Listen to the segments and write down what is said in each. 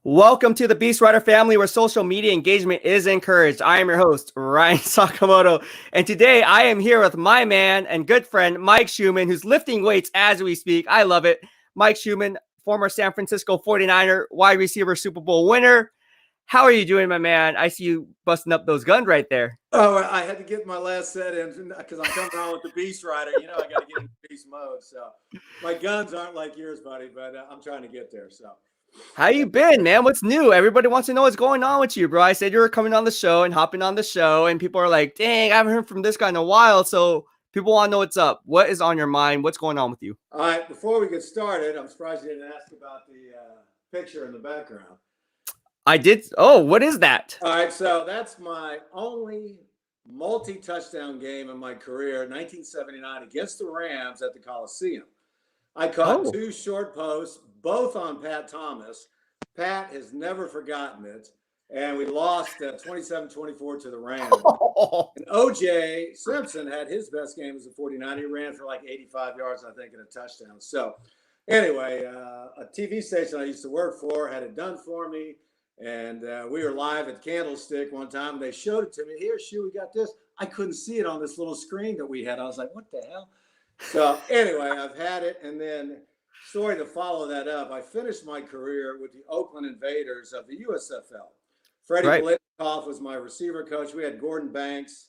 Welcome to the BEASTwriter Family, where social media engagement is encouraged. I am your host, Ryan Sakamoto, and today I am here with my man and good friend, Mike Shumann, who's lifting weights as we speak. I love it. Mike Shumann, former San Francisco 49er, wide receiver, Super Bowl winner. How are you doing, my man? I see you busting up those guns right there. Oh, I had to get my last set in because I'm coming on with the BEASTwriter. I got to get into beast mode. So my guns aren't like yours, buddy, but I'm trying to get there. So How you been, man? What's new? Everybody wants to know what's going on with you, bro. I said you were coming on the show and hopping on the show, and people are like, dang, I haven't heard from this guy in a while. So people want to know what's up. What is on your mind? What's going on with you? all right, before we get started, I'm surprised you didn't ask about the picture in the background. I did. Oh, what is that? All right, so that's my only multi-touchdown game in my career, 1979 against the Rams at the Coliseum. I caught two short posts, both on Pat Thomas. Pat has never forgotten it. And we lost 27-24 to the Rams. And O.J. Simpson had his best game as a 49. He ran for like 85 yards, I think, and a touchdown. So anyway, a TV station I used to work for had it done for me. And we were live at Candlestick one time. They showed it to me. Here, Shu, we got this. I couldn't see it on this little screen that we had. I was like, what the hell? So anyway, I've had it. And then, sorry to follow that up, I finished my career with the Oakland Invaders of the USFL. Freddie Blitkoff was my receiver coach. We had Gordon Banks,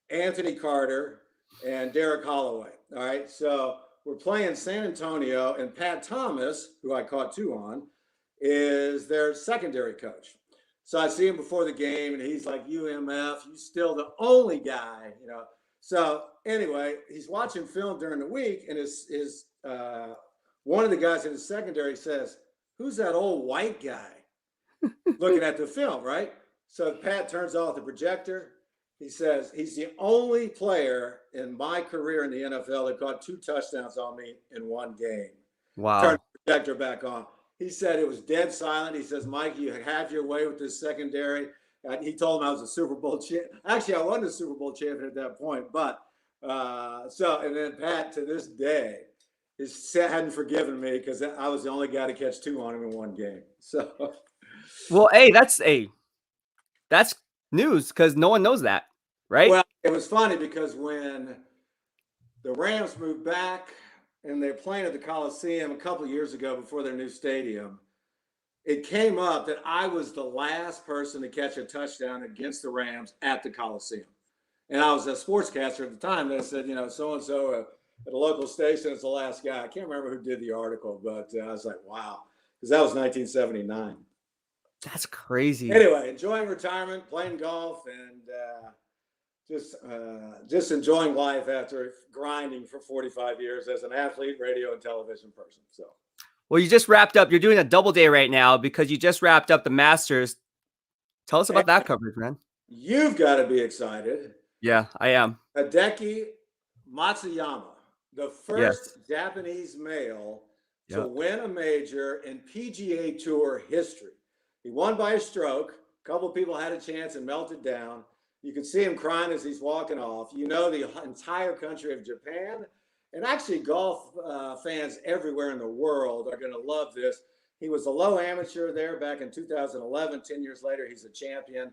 Anthony Carter, and Derek Holloway. All right, so we're playing San Antonio, and Pat Thomas, who I caught two on, is their secondary coach. So I see him before the game, and he's like, UMF, you still the only guy, So anyway, he's watching film during the week, and his one of the guys in his secondary says, who's that old white guy? Looking at the film, right? So Pat turns off the projector. He says, he's the only player in my career in the NFL that caught two touchdowns on me in one game. Wow. Turn the projector back on. He said it was dead silent. He says, Mike, you have your way with this secondary. He told him I was a Super Bowl champion. Actually, I wasn't a Super Bowl champion at that point. But and then Pat, to this day, hadn't forgiven me because I was the only guy to catch two on him in one game. So, well, hey, that's news because no one knows that, right? Well, it was funny because when the Rams moved back and they're playing at the Coliseum a couple of years ago before their new stadium, it came up that I was the last person to catch a touchdown against the Rams at the Coliseum. And I was a sportscaster at the time. They said, so-and-so at a local station is the last guy. I can't remember who did the article, but I was like, wow, because that was 1979. That's crazy. Anyway, enjoying retirement, playing golf, and just enjoying life after grinding for 45 years as an athlete, radio, and television person. So, well, you just wrapped up. You're doing a double day right now because you just wrapped up the Masters. Tell us about that coverage, man. You've got to be excited. Yeah, I am. Hideki Matsuyama, the first Japanese male to win a major in PGA Tour history. He won by a stroke. A couple of people had a chance and melted down. You can see him crying as he's walking off. The entire country of Japan, and actually golf fans everywhere in the world are going to love this. He was a low amateur there back in 2011. 10 years later, he's a champion.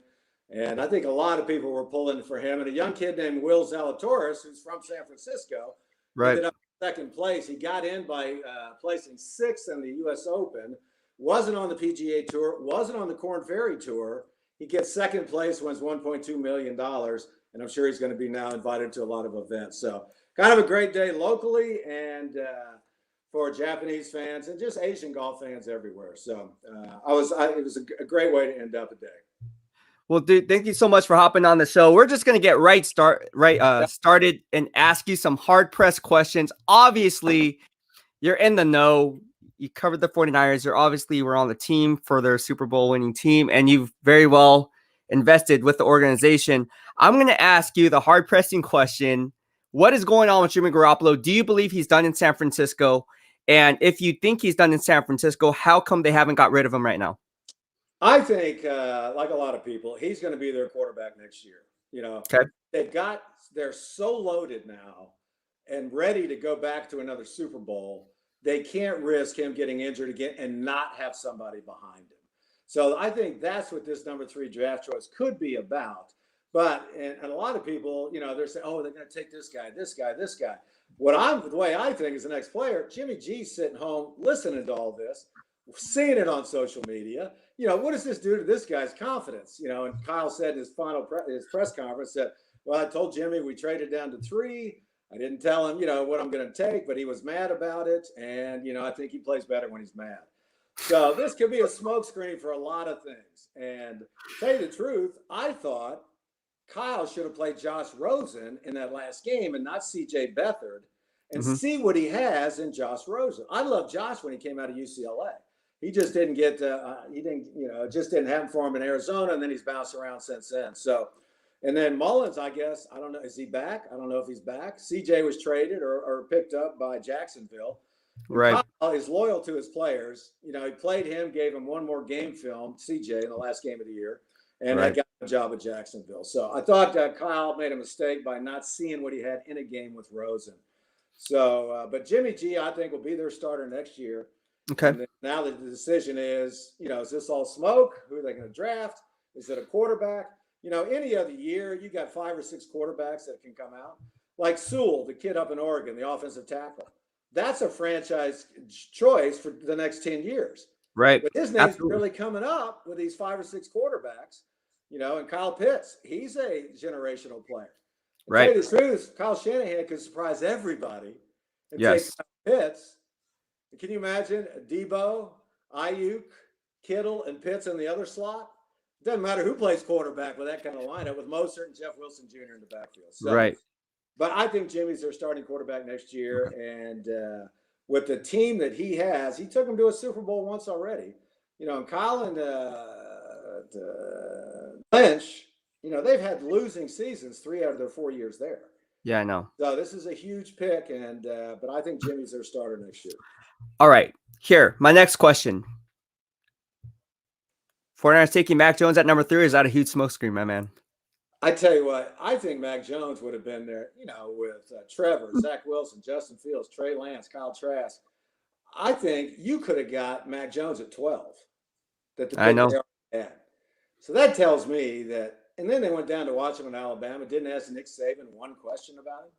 And I think a lot of people were pulling for him. And a young kid named Will Zalatoris, who's from San Francisco, ended up in second place. He got in by placing sixth in the U.S. Open. Wasn't on the PGA Tour, wasn't on the Korn Ferry Tour. He gets second place, wins $1.2 million, and I'm sure he's going to be now invited to a lot of events. So kind of a great day locally and for Japanese fans and just Asian golf fans everywhere. So it was a great way to end up a day. Well, dude, thank you so much for hopping on the show. We're just going to get started and ask you some hard-pressed questions. Obviously, you're in the know. You covered the 49ers. You were on the team for their Super Bowl winning team, and you've very well invested with the organization. I'm going to ask you the hard-pressing question. What is going on with Jimmy Garoppolo? Do you believe he's done in San Francisco? And if you think he's done in San Francisco, how come they haven't got rid of him right now? I think, like a lot of people, he's going to be their quarterback next year. They're so loaded now and ready to go back to another Super Bowl. They can't risk him getting injured again and not have somebody behind him. So I think that's what this number 3 draft choice could be about. But and a lot of people, they're saying, oh, they're going to take this guy, this guy, this guy. The way I think is the next player, Jimmy G's sitting home listening to all this, seeing it on social media. What does this do to this guy's confidence? And Kyle said in his his press conference that, well, I told Jimmy we traded down to 3. I didn't tell him, what I'm going to take, but he was mad about it. And, I think he plays better when he's mad. So this could be a smokescreen for a lot of things. And to tell you the truth, I thought Kyle should have played Josh Rosen in that last game and not C.J. Beathard and see what he has in Josh Rosen. I love Josh when he came out of UCLA. He just didn't get, it just didn't happen for him in Arizona, and then he's bounced around since then. So, and then Mullins, I guess, I don't know, is he back? I don't know if he's back. C.J. was traded or picked up by Jacksonville. Right. Kyle is loyal to his players. He played him, gave him one more game film, CJ, in the last game of the year, and that got a job at Jacksonville. So I thought Kyle made a mistake by not seeing what he had in a game with Rosen. So, but Jimmy G, I think, will be their starter next year. Okay. And now the decision is, is this all smoke? Who are they going to draft? Is it a quarterback? Any other year, you got 5 or 6 quarterbacks that can come out. Like Sewell, the kid up in Oregon, the offensive tackle. That's a franchise choice for the next 10 years. Right. But his name's really coming up with these 5 or 6 quarterbacks, and Kyle Pitts, he's a generational player. Right. To tell you the truth, Kyle Shanahan could surprise everybody and take Kyle Pitts. Can you imagine Debo, Ayuk, Kittle, and Pitts in the other slot? It doesn't matter who plays quarterback with that kind of lineup with Mostert and Jeff Wilson Jr. in the backfield. So, right. But I think Jimmy's their starting quarterback next year. And with the team that he has, he took them to a Super Bowl once already. And Kyle and Lynch, they've had losing seasons 3 out of their 4 years there. Yeah, I know. So this is a huge pick. And but I think Jimmy's their starter next year. All right. Here, my next question. 49ers taking Mac Jones at number 3. Is that a huge smokescreen, my man? I tell you what, I think Mac Jones would have been there, with Trevor, Zach Wilson, Justin Fields, Trey Lance, Kyle Trask. I think you could have got Mac Jones at 12. I know. Had. So that tells me that, and then they went down to watch him in Alabama, didn't ask Nick Saban one question about him.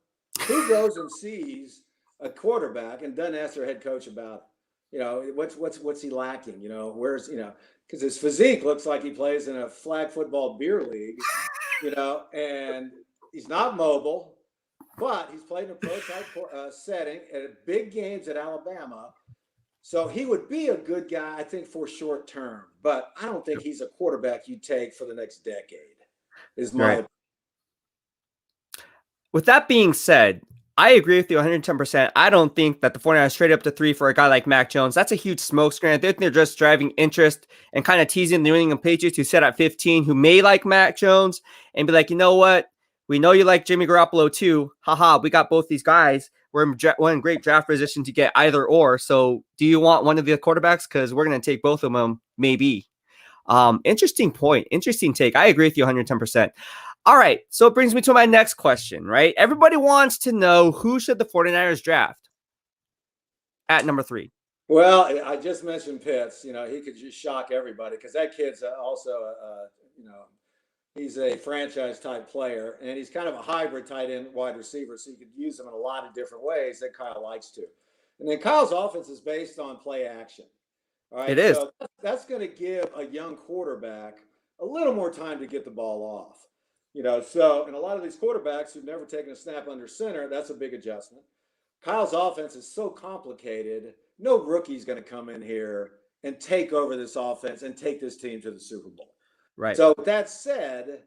Who goes and sees a quarterback and doesn't ask their head coach about, what's he lacking? Where's, because his physique looks like he plays in a flag football beer league. And he's not mobile, but he's played in a pro-type setting at big games at Alabama. So he would be a good guy, I think, for short term. But I don't think he's a quarterback you take for the next decade, is my opinion. With that being said, I agree with you 110%. I don't think that the 49ers trade up to 3 for a guy like Mac Jones. That's a huge smokescreen. I think they're just driving interest and kind of teasing the New England Patriots, who sit at 15, who may like Mac Jones, and be like, you know what? We know you like Jimmy Garoppolo too. Haha, we got both these guys. We're in great draft position to get either or. So do you want one of the quarterbacks? Because we're going to take both of them, maybe. Interesting point. Interesting take. I agree with you 110%. All right, so it brings me to my next question, right? Everybody wants to know, who should the 49ers draft at number 3? Well, I just mentioned Pitts. He could just shock everybody because that kid's also, he's a franchise-type player, and he's kind of a hybrid tight end wide receiver, so you could use him in a lot of different ways that Kyle likes to. And then Kyle's offense is based on play action. All right, it is. So that's going to give a young quarterback a little more time to get the ball off. So, and a lot of these quarterbacks who've never taken a snap under center, that's a big adjustment. Kyle's offense is so complicated. No rookie's going to come in here and take over this offense and take this team to the Super Bowl. Right. So with that said,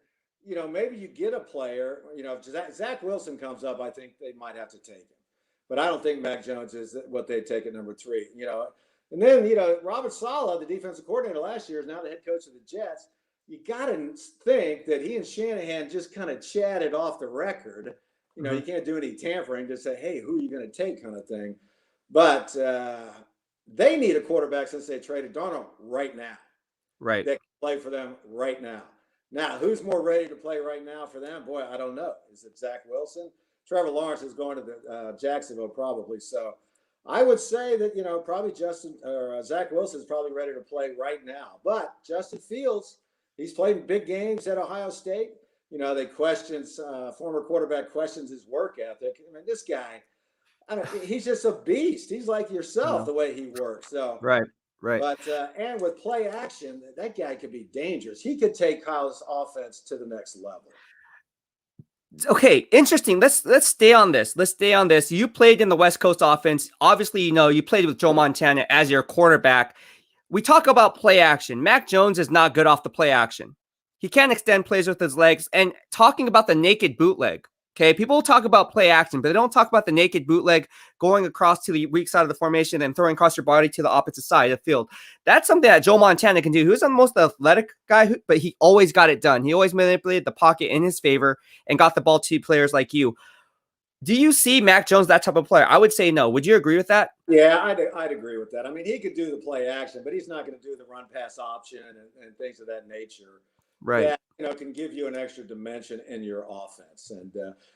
maybe you get a player, if Zach Wilson comes up, I think they might have to take him. But I don't think Mac Jones is what they take at number 3, And then, Robert Saleh, the defensive coordinator last year, is now the head coach of the Jets. You got to think that he and Shanahan just kind of chatted off the record. You can't do any tampering to say, hey, who are you going to take kind of thing. But they need a quarterback since they traded Darnold right now. Right. That can play for them right now. Now, who's more ready to play right now for them? Boy, I don't know. Is it Zach Wilson? Trevor Lawrence is going to the Jacksonville probably. So I would say that, probably Justin or Zach Wilson is probably ready to play right now. But Justin Fields, he's played big games at Ohio State. They former quarterback questions his work ethic. I mean, this guy, he's just a beast. He's like yourself, the way he works. So, Right. Right. but and with play action, that guy could be dangerous. He could take Kyle's offense to the next level. Okay, interesting. Let's stay on this. Let's stay on this. You played in the West Coast offense. Obviously, you played with Joe Montana as your quarterback. We talk about play action. Mac Jones is not good off the play action. He can't extend plays with his legs. And talking about the naked bootleg, okay, people talk about play action, but they don't talk about the naked bootleg going across to the weak side of the formation and throwing across your body to the opposite side of the field. That's something that Joe Montana can do. He was the most athletic guy, but he always got it done. He always manipulated the pocket in his favor and got the ball to players like you. Do you see Mac Jones that type of player? I would say no. Would you agree with that? Yeah, I'd agree with that. I mean, he could do the play action, but he's not going to do the run pass option and things of that nature. Right. That can give you an extra dimension in your offense. And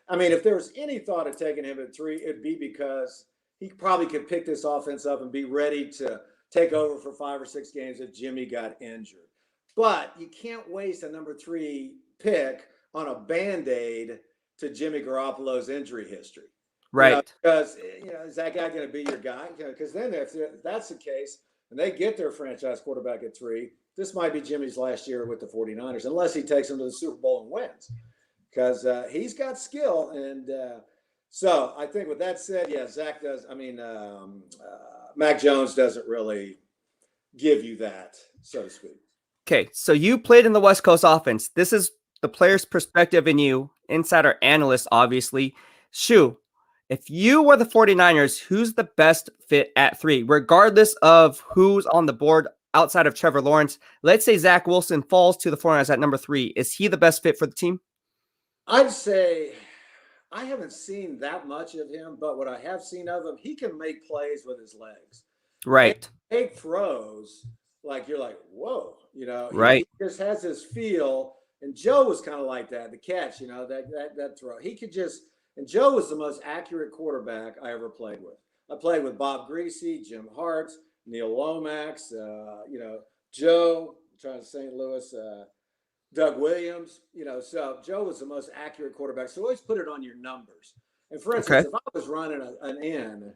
I mean, if there was any thought of taking him at 3, it'd be because he probably could pick this offense up and be ready to take over for 5 or 6 games if Jimmy got injured. But you can't waste a number 3 pick on a Band-Aid to Jimmy Garoppolo's injury history. Right. Because, is that guy going to be your guy? Because then if that's the case and they get their franchise quarterback at 3, this might be Jimmy's last year with the 49ers, unless he takes them to the Super Bowl and wins, because he's got skill. And so I think with that said, yeah, Zach does. I mean, Mac Jones doesn't really give you that, so to speak. Okay, so you played in the West Coast offense. This is the player's perspective in you, insider analyst, obviously. Shu, if you were the 49ers, who's the best fit at 3, regardless of who's on the board outside of Trevor Lawrence? Let's say Zach Wilson falls to the 49ers at number 3. Is he the best fit for the team? I'd say I haven't seen that much of him, but what I have seen of him, he can make plays with his legs. Right. Take throws like you're like, whoa, Right. He just has this feel. And Joe was kind of like that, the catch, that throw. He could just, and Joe was the most accurate quarterback I ever played with. I played with Bob Greasy, Jim Hart, Neil Lomax, Joe, I'm trying to St. Louis, Doug Williams, so Joe was the most accurate quarterback. So always put it on your numbers. And for instance, if I was running an in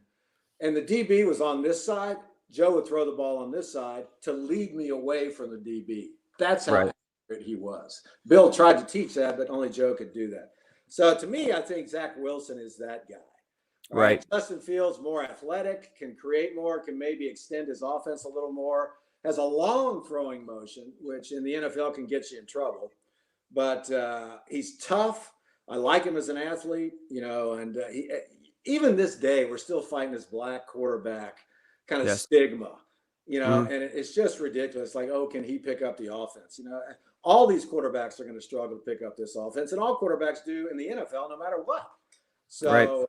and the DB was on this side, Joe would throw the ball on this side to lead me away from the DB. That's how accurate he was. Bill tried to teach that, but only Joe could do that. So to me, I think Zach Wilson is that guy. Right. Justin Fields, more athletic, can create more, can maybe extend his offense a little more, has a long throwing motion, which in the NFL can get you in trouble. But he's tough. I like him as an athlete, and even this day, we're still fighting this black quarterback kind of stigma, and it's just ridiculous. Like, oh, can he pick up the offense? All these quarterbacks are going to struggle to pick up this offense, and all quarterbacks do in the NFL, no matter what. So,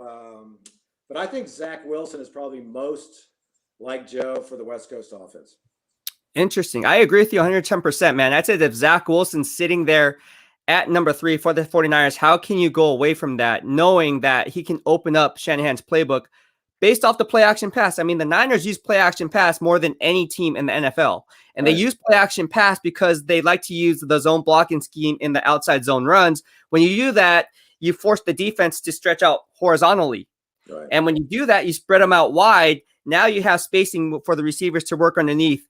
but I think Zach Wilson is probably most like Joe for the West Coast offense. Interesting. I agree with you 110%, man. I'd say that if Zach Wilson's sitting there at number 3 for the 49ers, how can you go away from that, knowing that he can open up Shanahan's playbook based off the play action pass? I mean, the Niners use play action pass more than any team in the NFL. And they use play action pass because they like to use the zone blocking scheme in the outside zone runs. When you do that, you force the defense to stretch out horizontally. Right. And when you do that, you spread them out wide. Now you have spacing for the receivers to work underneath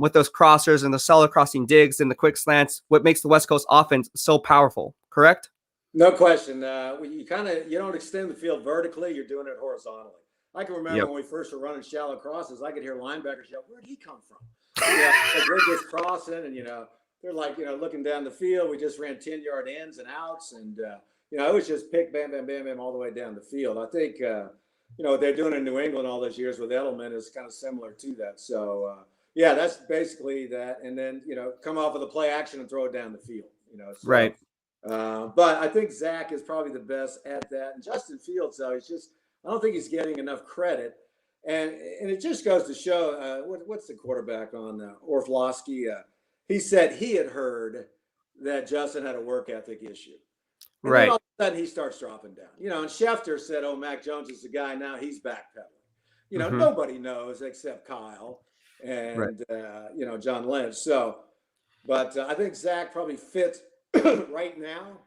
with those crossers and the solid crossing digs and the quick slants, what makes the West Coast offense so powerful, correct? No question. You don't extend the field vertically, you're doing it horizontally. I can remember when we first were running shallow crosses, I could hear linebackers yell, "Where'd he come from?" They're just crossing and, they're like, looking down the field. We just ran 10-yard ins and outs. And, it was just pick, bam, bam, bam, bam, all the way down the field. I think, what they're doing in New England all those years with Edelman is kind of similar to that. So, that's basically that. And then, come off of the play action and throw it down the field, So, right. But I think Zach is probably the best at that. And Justin Fields, though, I don't think he's getting enough credit. And it just goes to show, what's the quarterback on Orflosky? He said he had heard that Justin had a work ethic issue. And then all of a sudden he starts dropping down. And Schefter said, "Oh, Mac Jones is the guy." Now he's backpedaling. nobody knows except Kyle and, John Lynch. So, but I think Zach probably fits right now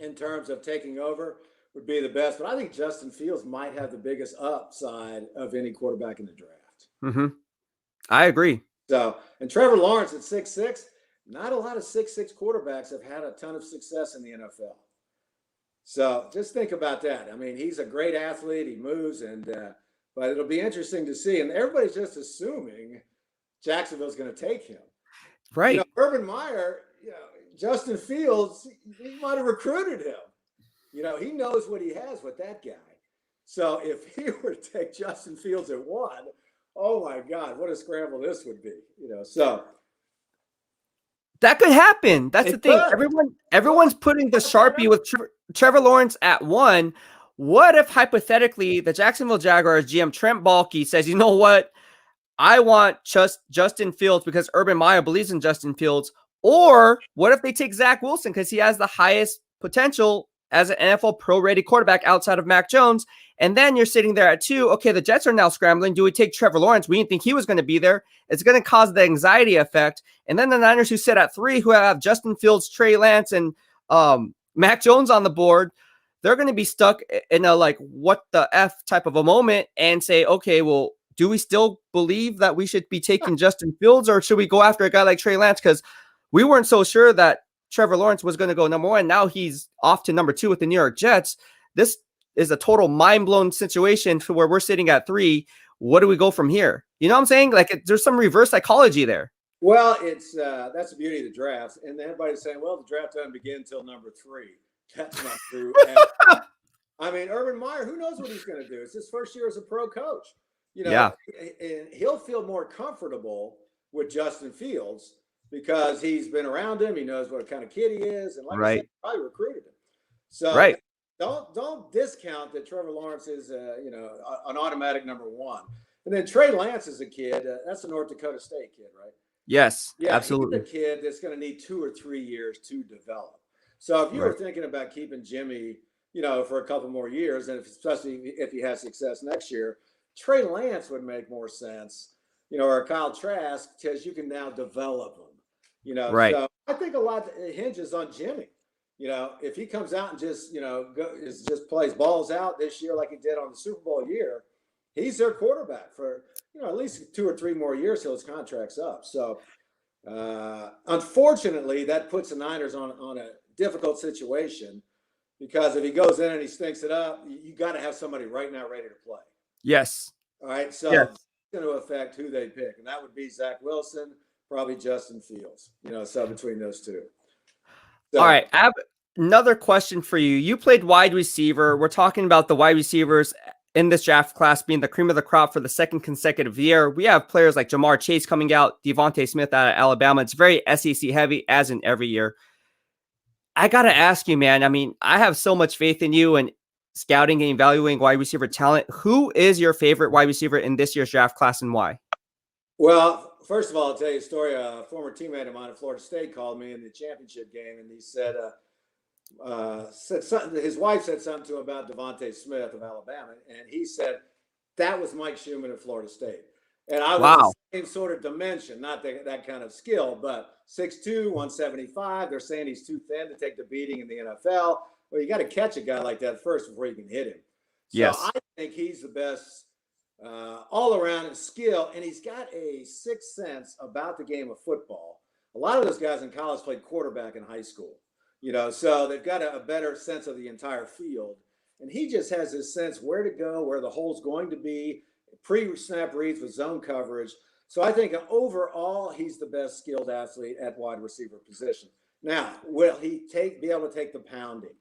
in terms of taking over would be the best. But I think Justin Fields might have the biggest upside of any quarterback in the draft. I agree. So, and Trevor Lawrence at 6'6", not a lot of 6'6" quarterbacks have had a ton of success in the NFL. So just think about that. I mean, he's a great athlete. He moves, but it'll be interesting to see. And everybody's just assuming Jacksonville's going to take him. Right. Urban Meyer, Justin Fields, he might have recruited him. He knows what he has with that guy. So if he were to take Justin Fields at 1, oh my God, what a scramble this would be. So that could happen. That's the thing. Everyone's putting the Sharpie with Trevor Lawrence at 1. What if hypothetically the Jacksonville Jaguars GM Trent Baalke says, you know what? I want Justin Fields because Urban Meyer believes in Justin Fields. Or what if they take Zach Wilson because he has the highest potential as an NFL pro-rated quarterback outside of Mac Jones? And then you're sitting there at 2. Okay, the Jets are now scrambling. Do we take Trevor Lawrence? We didn't think he was going to be there. It's going to cause the anxiety effect. And then the Niners, who sit at 3, who have Justin Fields, Trey Lance, and Mac Jones on the board, they're going to be stuck in a what the F type of a moment and say, okay, well, do we still believe that we should be taking Justin Fields, or should we go after a guy like Trey Lance? Because we weren't so sure that Trevor Lawrence was going to go number 1. Now he's off to number 2 with the New York Jets. This is a total mind-blown situation for where we're sitting at 3. What do we go from here? You know what I'm saying? There's some reverse psychology there. Well, it's that's the beauty of the drafts. And everybody's saying, well, the draft doesn't begin until number 3. That's not true. I mean, Urban Meyer, who knows what he's going to do? It's his first year as a pro coach. And he'll feel more comfortable with Justin Fields because he's been around him. He knows what kind of kid he is. And I said, probably recruited him. So don't discount that Trevor Lawrence is, an automatic number 1. And then Trey Lance is a kid. That's a North Dakota State kid, right? Yes, absolutely. He's a kid that's going to need 2 or 3 years to develop. So if you were thinking about keeping Jimmy, for a couple more years, and especially if he has success next year, Trey Lance would make more sense, or Kyle Trask, because you can now develop him, So I think a lot hinges on Jimmy. If he comes out and just, just plays balls out this year like he did on the Super Bowl year, he's their quarterback for, at least 2 or 3 more years till his contract's up. So, unfortunately, that puts the Niners on a difficult situation because if he goes in and he stinks it up, you got to have somebody right now ready to play. Yes. All right. So it's going to affect who they pick, and that would be Zach Wilson, probably Justin Fields, so between those 2. So, all right. I have another question for you. You played wide receiver. We're talking about the wide receivers in this draft class being the cream of the crop for the 2nd consecutive year. We have players like Jamar Chase coming out, Devontae Smith out of Alabama. It's very SEC heavy, as in every year. I got to ask you, man. I mean, I have so much faith in you and scouting and evaluating wide receiver talent. Who is your favorite wide receiver in this year's draft class and why? Well, first of all, I'll tell you a story. A former teammate of mine at Florida State called me in the championship game, and he said something. His wife said something to him about Devontae Smith of Alabama, and he said that was Mike Shumann at Florida State. And I was the same sort of dimension, not that kind of skill, but 6'2", 175. They're saying he's too thin to take the beating in the NFL. Well, you got to catch a guy like that first before you can hit him. So I think he's the best all around in skill, and he's got a sixth sense about the game of football. A lot of those guys in college played quarterback in high school, so they've got a better sense of the entire field. And he just has this sense where to go, where the hole's going to be, pre-snap reads with zone coverage. So I think overall, he's the best skilled athlete at wide receiver position. Now, will he be able to take the pounding?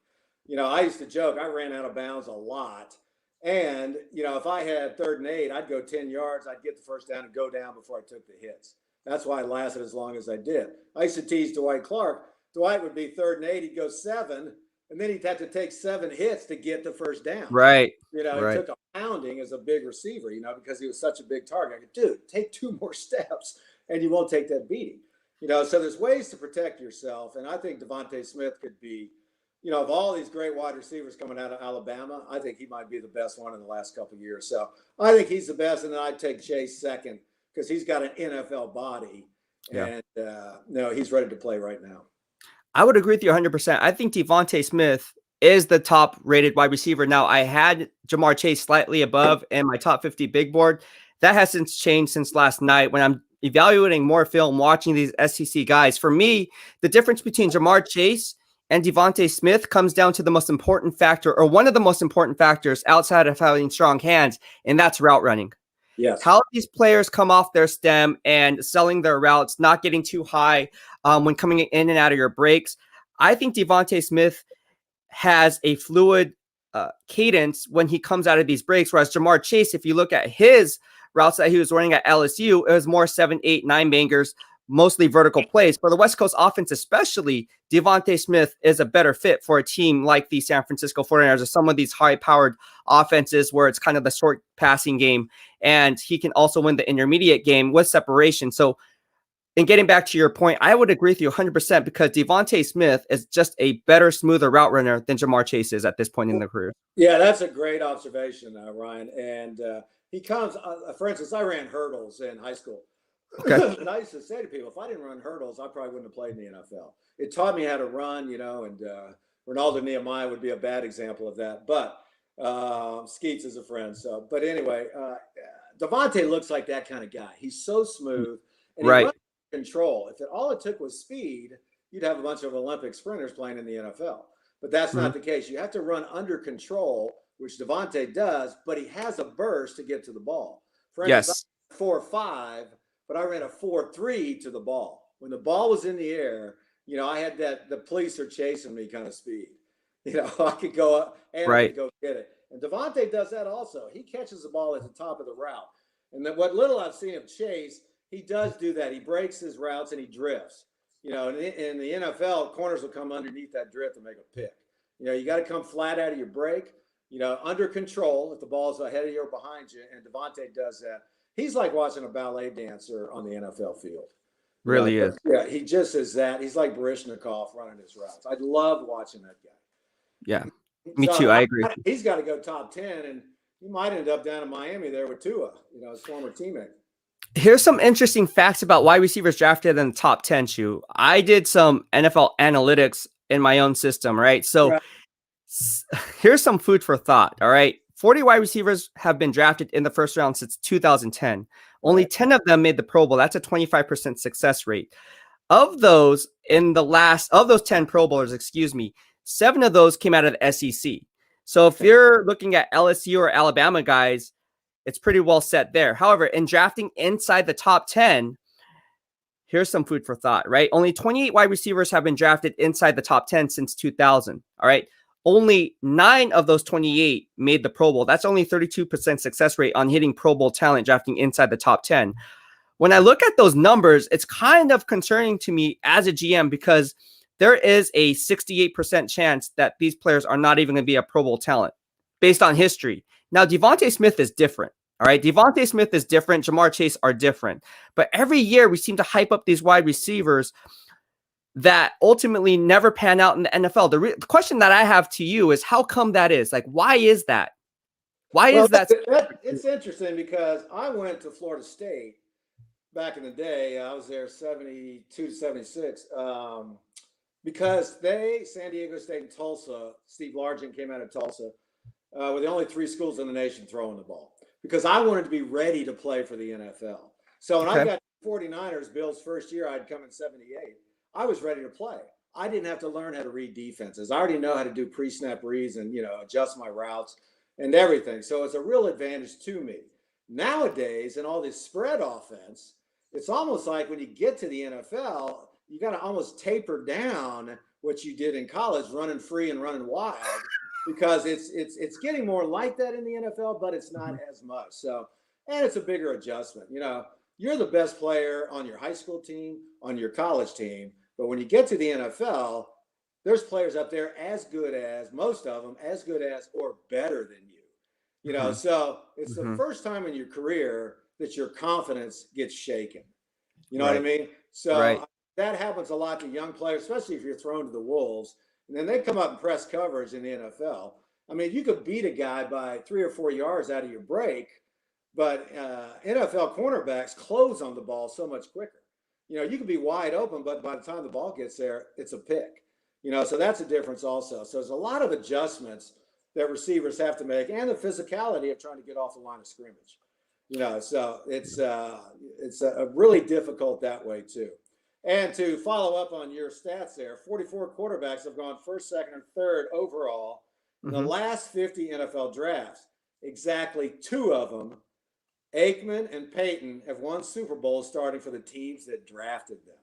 I used to joke, I ran out of bounds a lot. And, if I had 3rd and 8, I'd go 10 yards. I'd get the first down and go down before I took the hits. That's why I lasted as long as I did. I used to tease Dwight Clark. Dwight would be 3rd and 8. He'd go 7. And then he'd have to take 7 hits to get the first down. He took a pounding as a big receiver, because he was such a big target. I go, dude, take 2 more steps and you won't take that beating. So there's ways to protect yourself. And I think Devontae Smith could be of all these great wide receivers coming out of Alabama, I think he might be the best one in the last couple of years. So I think he's the best, and then I'd take Chase second because he's got an NFL body, and no, he's ready to play right now. I would agree with you 100%. I think Devontae Smith is the top rated wide receiver. Now, I had Jamar Chase slightly above in my top 50 big board. That has since changed since last night when I'm evaluating more film, watching these SEC guys. For me, the difference between Jamar Chase and Devontae Smith comes down to the most important factor, or one of the most important factors outside of having strong hands, and that's route running. Yes. How these players come off their stem and selling their routes, not getting too high when coming in and out of your breaks. I think Devontae Smith has a fluid cadence when he comes out of these breaks, whereas Jamar Chase, if you look at his routes that he was running at LSU, it was more 7, 8, 9 bangers, mostly vertical plays. For the West Coast offense especially, Devontae Smith is a better fit for a team like the San Francisco 49ers or some of these high-powered offenses where it's kind of the short passing game, and he can also win the intermediate game with separation. So in getting back to your point, I would agree with you 100% because Devontae Smith is just a better, smoother route runner than Jamar Chase is at this point in their career. Yeah, that's a great observation, Ryan. And he comes, for instance, I ran hurdles in high school. Okay. And I used to say to people, if I didn't run hurdles, I probably wouldn't have played in the NFL. It taught me how to run, and Ronaldo Nehemiah would be a bad example of that. But Skeets is a friend. So, but anyway, Devontae looks like that kind of guy. He's so smooth. And he runs control. If all it took was speed, you'd have a bunch of Olympic sprinters playing in the NFL. But that's not the case. You have to run under control, which Devontae does, but he has a burst to get to the ball. For instance, 4.5, but I ran a 4.3 to the ball. When the ball was in the air, I had that the police are chasing me kind of speed. I could go up and I could go get it. And Devontae does that also. He catches the ball at the top of the route. And then what little I've seen him chase, he does do that. He breaks his routes and he drifts. In the NFL, corners will come underneath that drift and make a pick. You got to come flat out of your break, under control if the ball's ahead of you or behind you. And Devontae does that. He's like watching a ballet dancer on the NFL field. Really is. Yeah, he just is that. He's like Baryshnikov running his routes. I love watching that guy. Yeah, me too. I agree. He's got to go top 10, and he might end up down in Miami there with Tua, his former teammate. Here's some interesting facts about wide receivers drafted in the top 10, Shu. I did some NFL analytics in my own system, right? So here's some food for thought, all right? 40 wide receivers have been drafted in the first round since 2010. Only 10 of them made the Pro Bowl. That's a 25% success rate. Of those 10 Pro Bowlers, 7 of those came out of the SEC. So if you're looking at LSU or Alabama guys, it's pretty well set there. However, in drafting inside the top 10, here's some food for thought, right? Only 28 wide receivers have been drafted inside the top 10 since 2000, all right? Only 9 of those 28 made the Pro Bowl. That's only 32% success rate on hitting Pro Bowl talent drafting inside the top 10. When I look at those numbers, it's kind of concerning to me as a GM because there is a 68% chance that these players are not even going to be a Pro Bowl talent based on history. Now, Devontae Smith is different. All right. Devontae Smith is different. Jamar Chase are different. But every year we seem to hype up these wide receivers that ultimately never pan out in the NFL. The question that I have to you is how come that is? Like, why is that? Why is that? It's interesting because I went to Florida State back in the day. I was there 72 to 76 because San Diego State and Tulsa, Steve Largent came out of Tulsa, were the only 3 schools in the nation throwing the ball because I wanted to be ready to play for the NFL. So when I got 49ers, Bill's first year, I'd come in 78. I was ready to play. I didn't have to learn how to read defenses. I already know how to do pre-snap reads and, adjust my routes and everything. So it's a real advantage to me. Nowadays, in all this spread offense, it's almost like when you get to the NFL, you got to almost taper down what you did in college, running free and running wild, because it's getting more like that in the NFL, but it's not as much. So, and it's a bigger adjustment. You're the best player on your high school team, on your college team. But when you get to the NFL, there's players up there as good as, most of them, as good as or better than you. So it's the first time in your career that your confidence gets shaken. You know what I mean? So that happens a lot to young players, especially if you're thrown to the wolves. And then they come up and press coverage in the NFL. I mean, you could beat a guy by 3 or 4 yards out of your break, but NFL cornerbacks close on the ball so much quicker. You know, you could be wide open, but by the time the ball gets there, it's a pick. You know, so that's a difference also. So there's a lot of adjustments that receivers have to make, and the physicality of trying to get off the line of scrimmage. You know, so it's a really difficult that way too. And to follow up on your stats there, 44 quarterbacks have gone first, second, and third overall in the last 50 NFL drafts. Exactly 2 of them, Aikman and Peyton, have won Super Bowls starting for the teams that drafted them.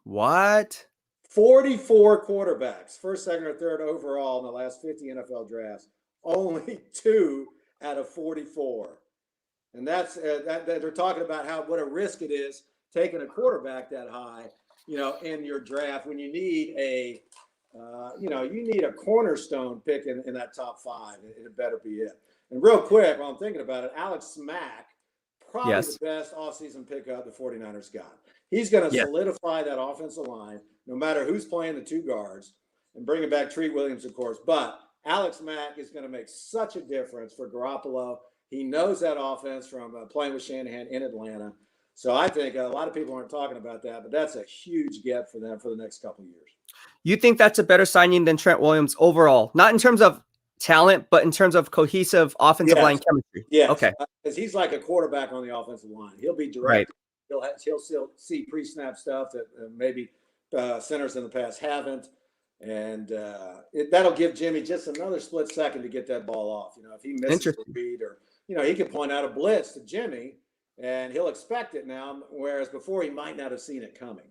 What? 44 quarterbacks, first, second, or third overall in the last 50 NFL drafts. Only 2 out of 44. And that's that they're talking about what a risk it is taking a quarterback that high, you know, in your draft when you need a cornerstone pick in that top 5. It better be it. And real quick, while I'm thinking about it, Alex Smack, probably the best offseason pickup the 49ers got. He's going to solidify that offensive line, no matter who's playing the 2 guards, and bringing back Treat Williams, of course. But Alex Mack is going to make such a difference for Garoppolo. He knows that offense from playing with Shanahan in Atlanta. So I think a lot of people aren't talking about that, but that's a huge get for them for the next couple of years. You think that's a better signing than Trent Williams overall? Not in terms of talent, but in terms of cohesive offensive line chemistry? Yeah. Okay. Because he's like a quarterback on the offensive line. He'll be direct. Right. He'll still see pre-snap stuff that maybe centers in the past haven't. And that'll give Jimmy just another split second to get that ball off. You know, if he misses a read, or, you know, he can point out a blitz to Jimmy and he'll expect it now, whereas before he might not have seen it coming.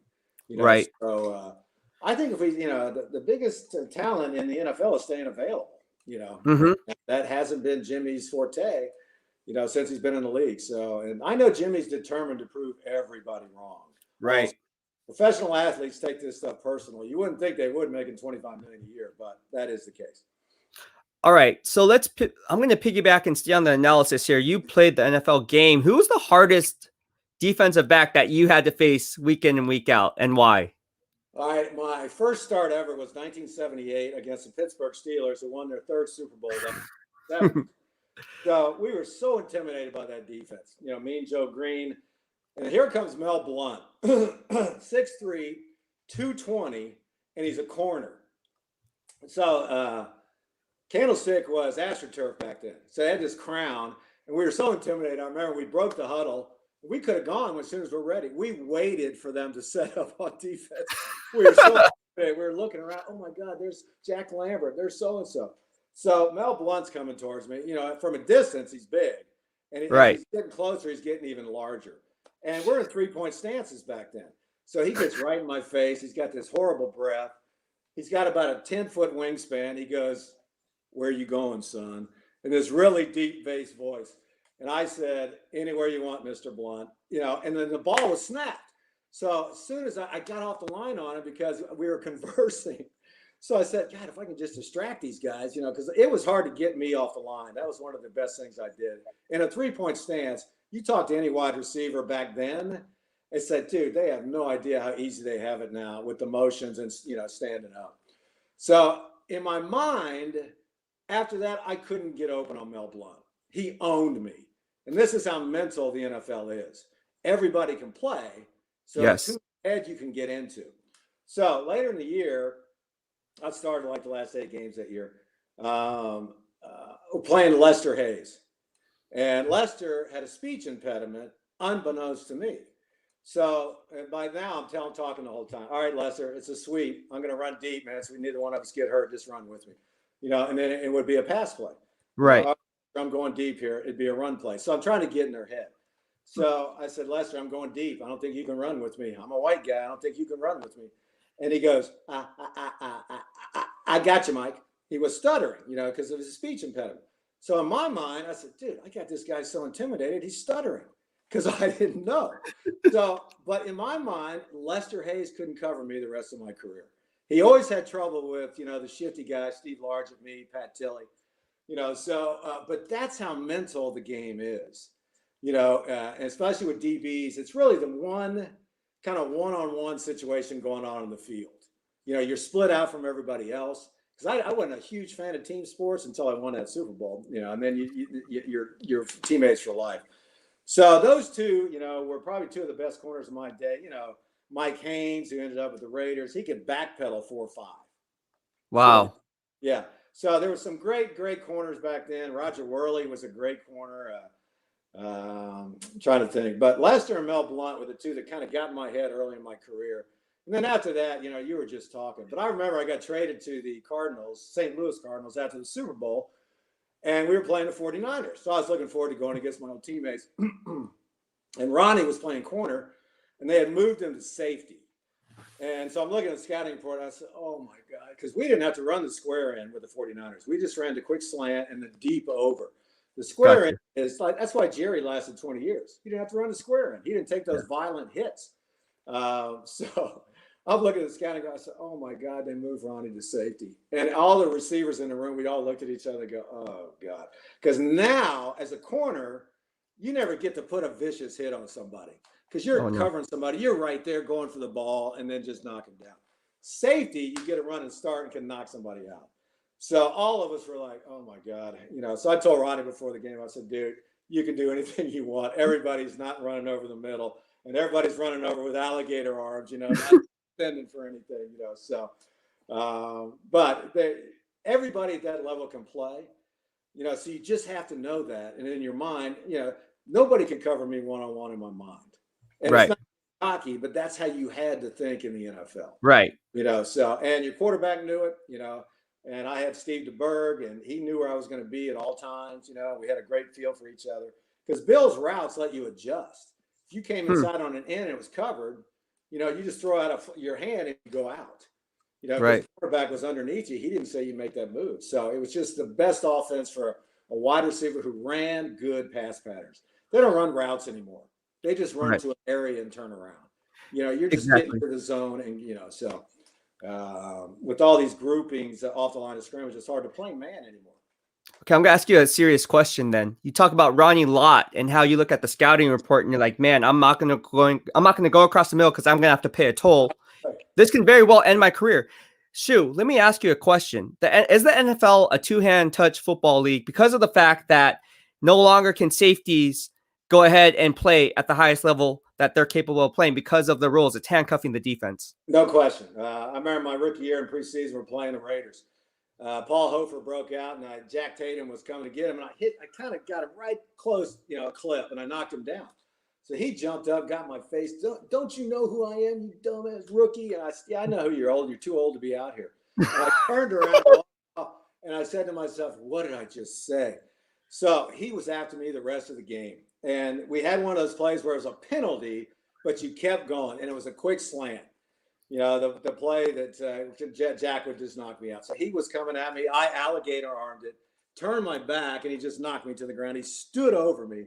You know? Right. So I think if we, you know, the biggest talent in the NFL is staying available. You know, that hasn't been Jimmy's forte, you know, since he's been in the league. So, and I know Jimmy's determined to prove everybody wrong. Right. Professional athletes take this stuff personally. You wouldn't think they would, making $25 million a year, but that is the case. All right. So I'm going to piggyback and stay on the analysis here. You played the NFL game. Who was the hardest defensive back that you had to face week in and week out, and why? All right, my first start ever was 1978 against the Pittsburgh Steelers, who won their 3rd Super Bowl. So we were so intimidated by that defense. You know, me and Joe Green. And here comes Mel Blount, 6'3", 220, and he's a corner. So Candlestick was AstroTurf back then. So they had this crown, and we were so intimidated. I remember we broke the huddle. We could have gone as soon as we're ready. We waited for them to set up on defense. We were so we were looking around. Oh my God, there's Jack Lambert. There's so-and-so. So Mel Blount's coming towards me. You know, from a distance, he's big. And as he's getting closer, he's getting even larger. And we're in 3-point stances back then. So he gets right in my face. He's got this horrible breath. He's got about a 10-foot wingspan. He goes, "Where you going, son?" In this really deep bass voice. And I said, "Anywhere you want, Mr. Blount." You know, and then the ball was snapped. So as soon as I got off the line on it, because we were conversing, so I said, "God, if I can just distract these guys," you know, because it was hard to get me off the line. That was one of the best things I did. In a 3-point stance, you talk to any wide receiver back then, they said, dude, they have no idea how easy they have it now with the motions and, you know, standing up. So in my mind, after that, I couldn't get open on Mel Blount. He owned me. And this is how mental the NFL is. Everybody can play. So to edge you can get into. So later in the year, I started like the last 8 games that year, playing Lester Hayes. And Lester had a speech impediment, unbeknownst to me. So by now, I'm talking the whole time. "All right, Lester, it's a sweep. I'm going to run deep, man, so neither one of us get hurt. Just run with me." You know, and then it would be a pass play. Right. I'm going deep here. It'd be a run play. So I'm trying to get in their head. So I said, "Lester, I'm going deep. I don't think you can run with me. I'm a white guy. I don't think you can run with me." And he goes, I got you, Mike." He was stuttering, you know, because of his speech impediment. So in my mind, I said, dude, I got this guy so intimidated, he's stuttering, because I didn't know. So, but in my mind, Lester Hayes couldn't cover me the rest of my career. He always had trouble with, you know, the shifty guys, Steve Largent, me, Pat Tilley, you know, so, but that's how mental the game is, you know, and especially with DBs, it's really the one kind of one-on-one situation going on in the field. you're split out from everybody else. Because I wasn't a huge fan of team sports until I won that Super Bowl, and then you're teammates for life. So those two, were probably two of the best corners of my day. Mike Haynes, who ended up with the Raiders, he could backpedal 4.5. Wow. Yeah. So there were some great corners back then. Roger Worley was a great corner. Trying to think, but Lester and Mel Blount were the two that kind of got in my head early in my career. And then after that, you were just talking. But I remember I got traded to the Cardinals, St. Louis Cardinals, after the Super Bowl, and we were playing the 49ers. So I was looking forward to going against my old teammates. And Ronnie was playing corner, and they had moved him to safety. And so I'm looking at the scouting report, and I said, oh, my God, because we didn't have to run the square in with the 49ers. We just ran the quick slant and the deep over. The square in is like, that's why Jerry lasted 20 years. He didn't have to run the square in. He didn't take those violent hits. So I'm looking at the scouting guy. I said, oh, my God, they moved Ronnie to safety. And all the receivers in the room, we all looked at each other and go, oh, God. Because now, as a corner, you never get to put a vicious hit on somebody because you're covering somebody. You're right there going for the ball and then just knock them down. Safety, you get a run and start and can knock somebody out. So all of us were like, oh, my God. So I told Ronnie before the game, I said, dude, you can do anything you want. Everybody's not running over the middle. And everybody's running over with alligator arms, not defending for anything, So, but everybody at that level can play, so you just have to know that. And in your mind, nobody can cover me one-on-one in my mind. And it's not hockey, but that's how you had to think in the NFL. Right. So, and your quarterback knew it, and I had Steve DeBerg, and he knew where I was going to be at all times. We had a great feel for each other because Bill's routes let you adjust. If you came inside on an end and it was covered, you just throw out your hand and you go out. Right. The quarterback was underneath you. He didn't say you make that move. So it was just the best offense for a wide receiver who ran good pass patterns. They don't run routes anymore. They just run to an area and turn around. You're just getting to the zone and, so with all these groupings off the line of scrimmage, it's hard to play man anymore. Okay, I'm gonna ask you a serious question then. You talk about Ronnie Lott and how you look at the scouting report and you're like, man, I'm not gonna go across the middle because I'm gonna have to pay a toll. This can very well end my career. Shu, let me ask you a question. Is the NFL a two-hand touch football league because of the fact that no longer can safeties go ahead and play at the highest level that they're capable of playing because of the rules? It's handcuffing the defense. No question. I remember my rookie year in preseason, we're playing the Raiders. Paul Hofer broke out, and Jack Tatum was coming to get him, and I kind of got him right close, clip, and I knocked him down. So he jumped up, got in my face. Don't you know who I am, you dumbass rookie? And I know who you're old. You're too old to be out here. And I turned around and I said to myself, what did I just say? So he was after me the rest of the game. And we had one of those plays where it was a penalty, but you kept going, and it was a quick slant. The play that Jack would just knock me out. So he was coming at me. I alligator armed it, turned my back, and he just knocked me to the ground. He stood over me,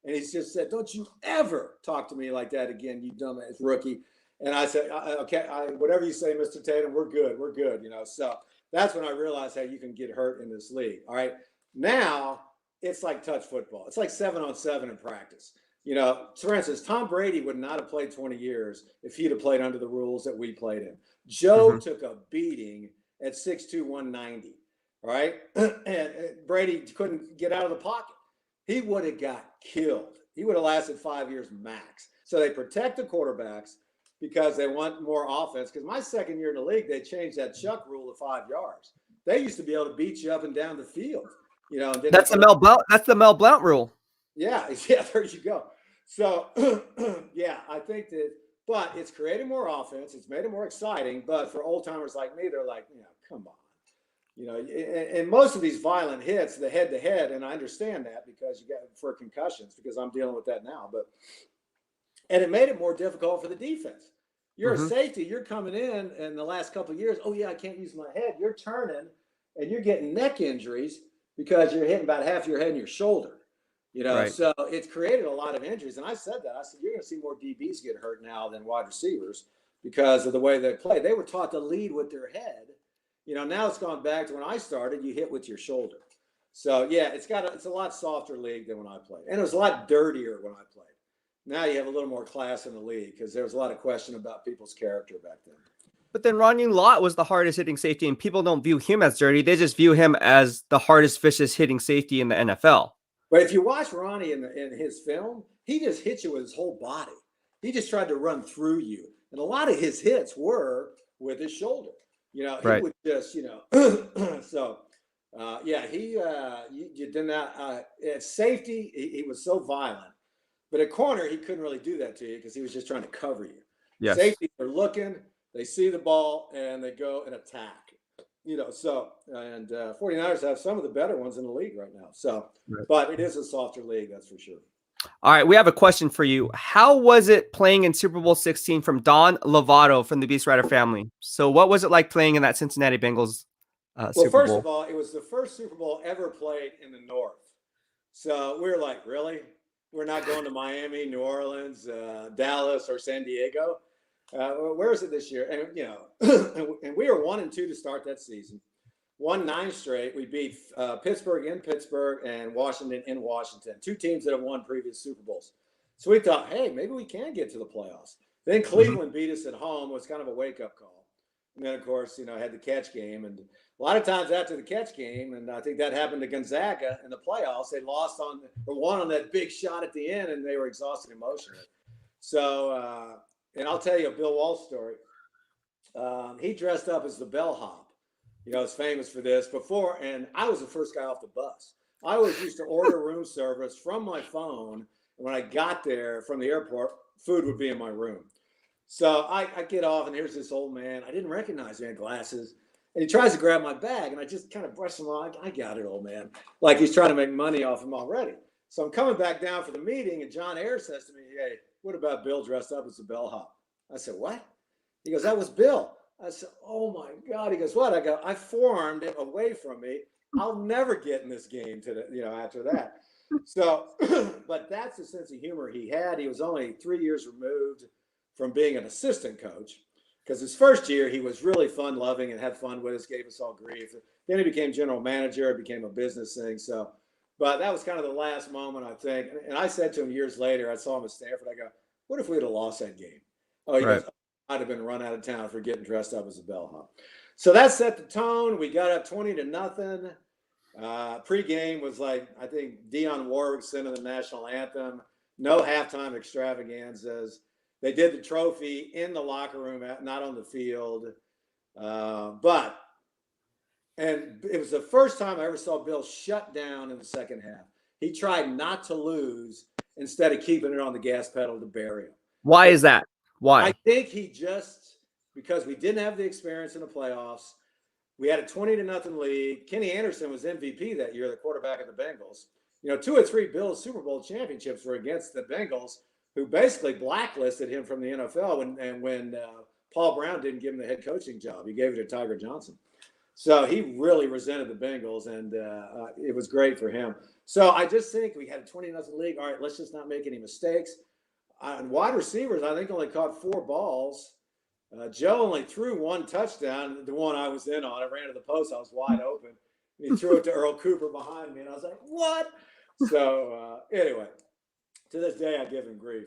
and he just said, don't you ever talk to me like that again, you dumbass rookie. And I said, okay, whatever you say, Mr. Tatum, we're good. We're good. So that's when I realized how you can get hurt in this league. All right. Now it's like touch football. It's like 7-on-7 in practice. For instance, Tom Brady would not have played 20 years if he'd have played under the rules that we played in. Joe took a beating at 6'2", 190, all right? And Brady couldn't get out of the pocket. He would have got killed. He would have lasted 5 years max. So they protect the quarterbacks because they want more offense. Because my second year in the league, they changed that chuck rule to 5 yards. They used to be able to beat you up and down the field. That's the Mel Blount. That's the Mel Blount rule. Yeah, there you go. So, yeah, I think that, but it's created more offense. It's made it more exciting. But for old timers like me, they're like, come on. And most of these violent hits, the head to head, and I understand that because you got for concussions, because I'm dealing with that now. And it made it more difficult for the defense. You're a safety. You're coming in the last couple of years. Oh, yeah, I can't use my head. You're turning and you're getting neck injuries because you're hitting about half your head and your shoulder. So it's created a lot of injuries. And I said that. I said, you're going to see more DBs get hurt now than wide receivers because of the way they play. They were taught to lead with their head. Now it's gone back to when I started, you hit with your shoulder. So, yeah, it's a lot softer league than when I played. And it was a lot dirtier when I played. Now you have a little more class in the league because there was a lot of question about people's character back then. But then Ronnie Lott was the hardest hitting safety, and people don't view him as dirty. They just view him as the hardest, vicious hitting safety in the NFL. But if you watch Ronnie in his film, he just hit you with his whole body. He just tried to run through you. And a lot of his hits were with his shoulder. You know, he would just, you know, so yeah, you did not, at safety, he was so violent. But at corner, he couldn't really do that to you because he was just trying to cover you. Yes. Safety, they're looking, they see the ball, and they go and attack. You know, so, and 49ers have some of the better ones in the league right now. So, but it is a softer league, that's for sure. All right, we have a question for you. How was it playing in Super Bowl 16 from Don Lovato from the BEASTwriter family? So what was it like playing in that Cincinnati Bengals Super Bowl? Well, first of all, it was the first Super Bowl ever played in the North. So we were like, really? We're not going to Miami, New Orleans, Dallas, or San Diego? Where is it this year? And, you know, and we were 1-2 to start that season. Won 9 straight. We beat Pittsburgh in Pittsburgh and Washington in Washington. 2 teams that have won previous Super Bowls. So we thought, hey, maybe we can get to the playoffs. Then Cleveland beat us at home. It was kind of a wake-up call. And then, of course, you know, I had the catch game. And a lot of times after the catch game, and I think that happened to Gonzaga in the playoffs, they lost on or won on that big shot at the end, and they were exhausted emotionally. So, and I'll tell you a Bill Walsh story. He dressed up as the bellhop. You know, it's famous for this before, and I was the first guy off the bus. I always used to order room service from my phone. And when I got there from the airport, food would be in my room. So I get off, and here's this old man. I didn't recognize him. He had glasses. And he tries to grab my bag, and I just kind of brush him off. I got it, old man. Like he's trying to make money off him already. So I'm coming back down for the meeting, and John Ayers says to me, hey, what about Bill dressed up as a bellhop? I said, what? He goes, that was Bill. I said, oh, my God. He goes, what? I go, I formed it away from me. I'll never get in this game after that. So, but that's the sense of humor he had. He was only 3 years removed from being an assistant coach because his first year he was really fun-loving and had fun with us, gave us all grief. Then he became general manager. It became a business thing. So, but that was kind of the last moment, I think. And I said to him years later, I saw him at Stanford. I go, what if we'd have lost that game? Oh, he goes, I'd have been run out of town for getting dressed up as a bellhop. So that set the tone. We got up 20-0. Pre-game was like, I think Dionne Warwick singing the national anthem. No halftime extravaganzas. They did the trophy in the locker room, not on the field. And it was the first time I ever saw Bill shut down in the second half. He tried not to lose instead of keeping it on the gas pedal to bury him. Why is that? Why? I think because we didn't have the experience in the playoffs. We had a 20-0 lead. Kenny Anderson was MVP that year, the quarterback of the Bengals. You know, 2 or 3 Bills Super Bowl championships were against the Bengals, who basically blacklisted him from the NFL when Paul Brown didn't give him the head coaching job. He gave it to Tiger Johnson. So he really resented the Bengals, and it was great for him. So I just think we had a 20-0 league. All right, let's just not make any mistakes. And wide receivers, I think, only caught 4 balls. Joe only threw 1 touchdown, the one I was in on. I ran to the post. I was wide open. And he threw it to Earl Cooper behind me, and I was like, what? So anyway, to this day, I give him grief.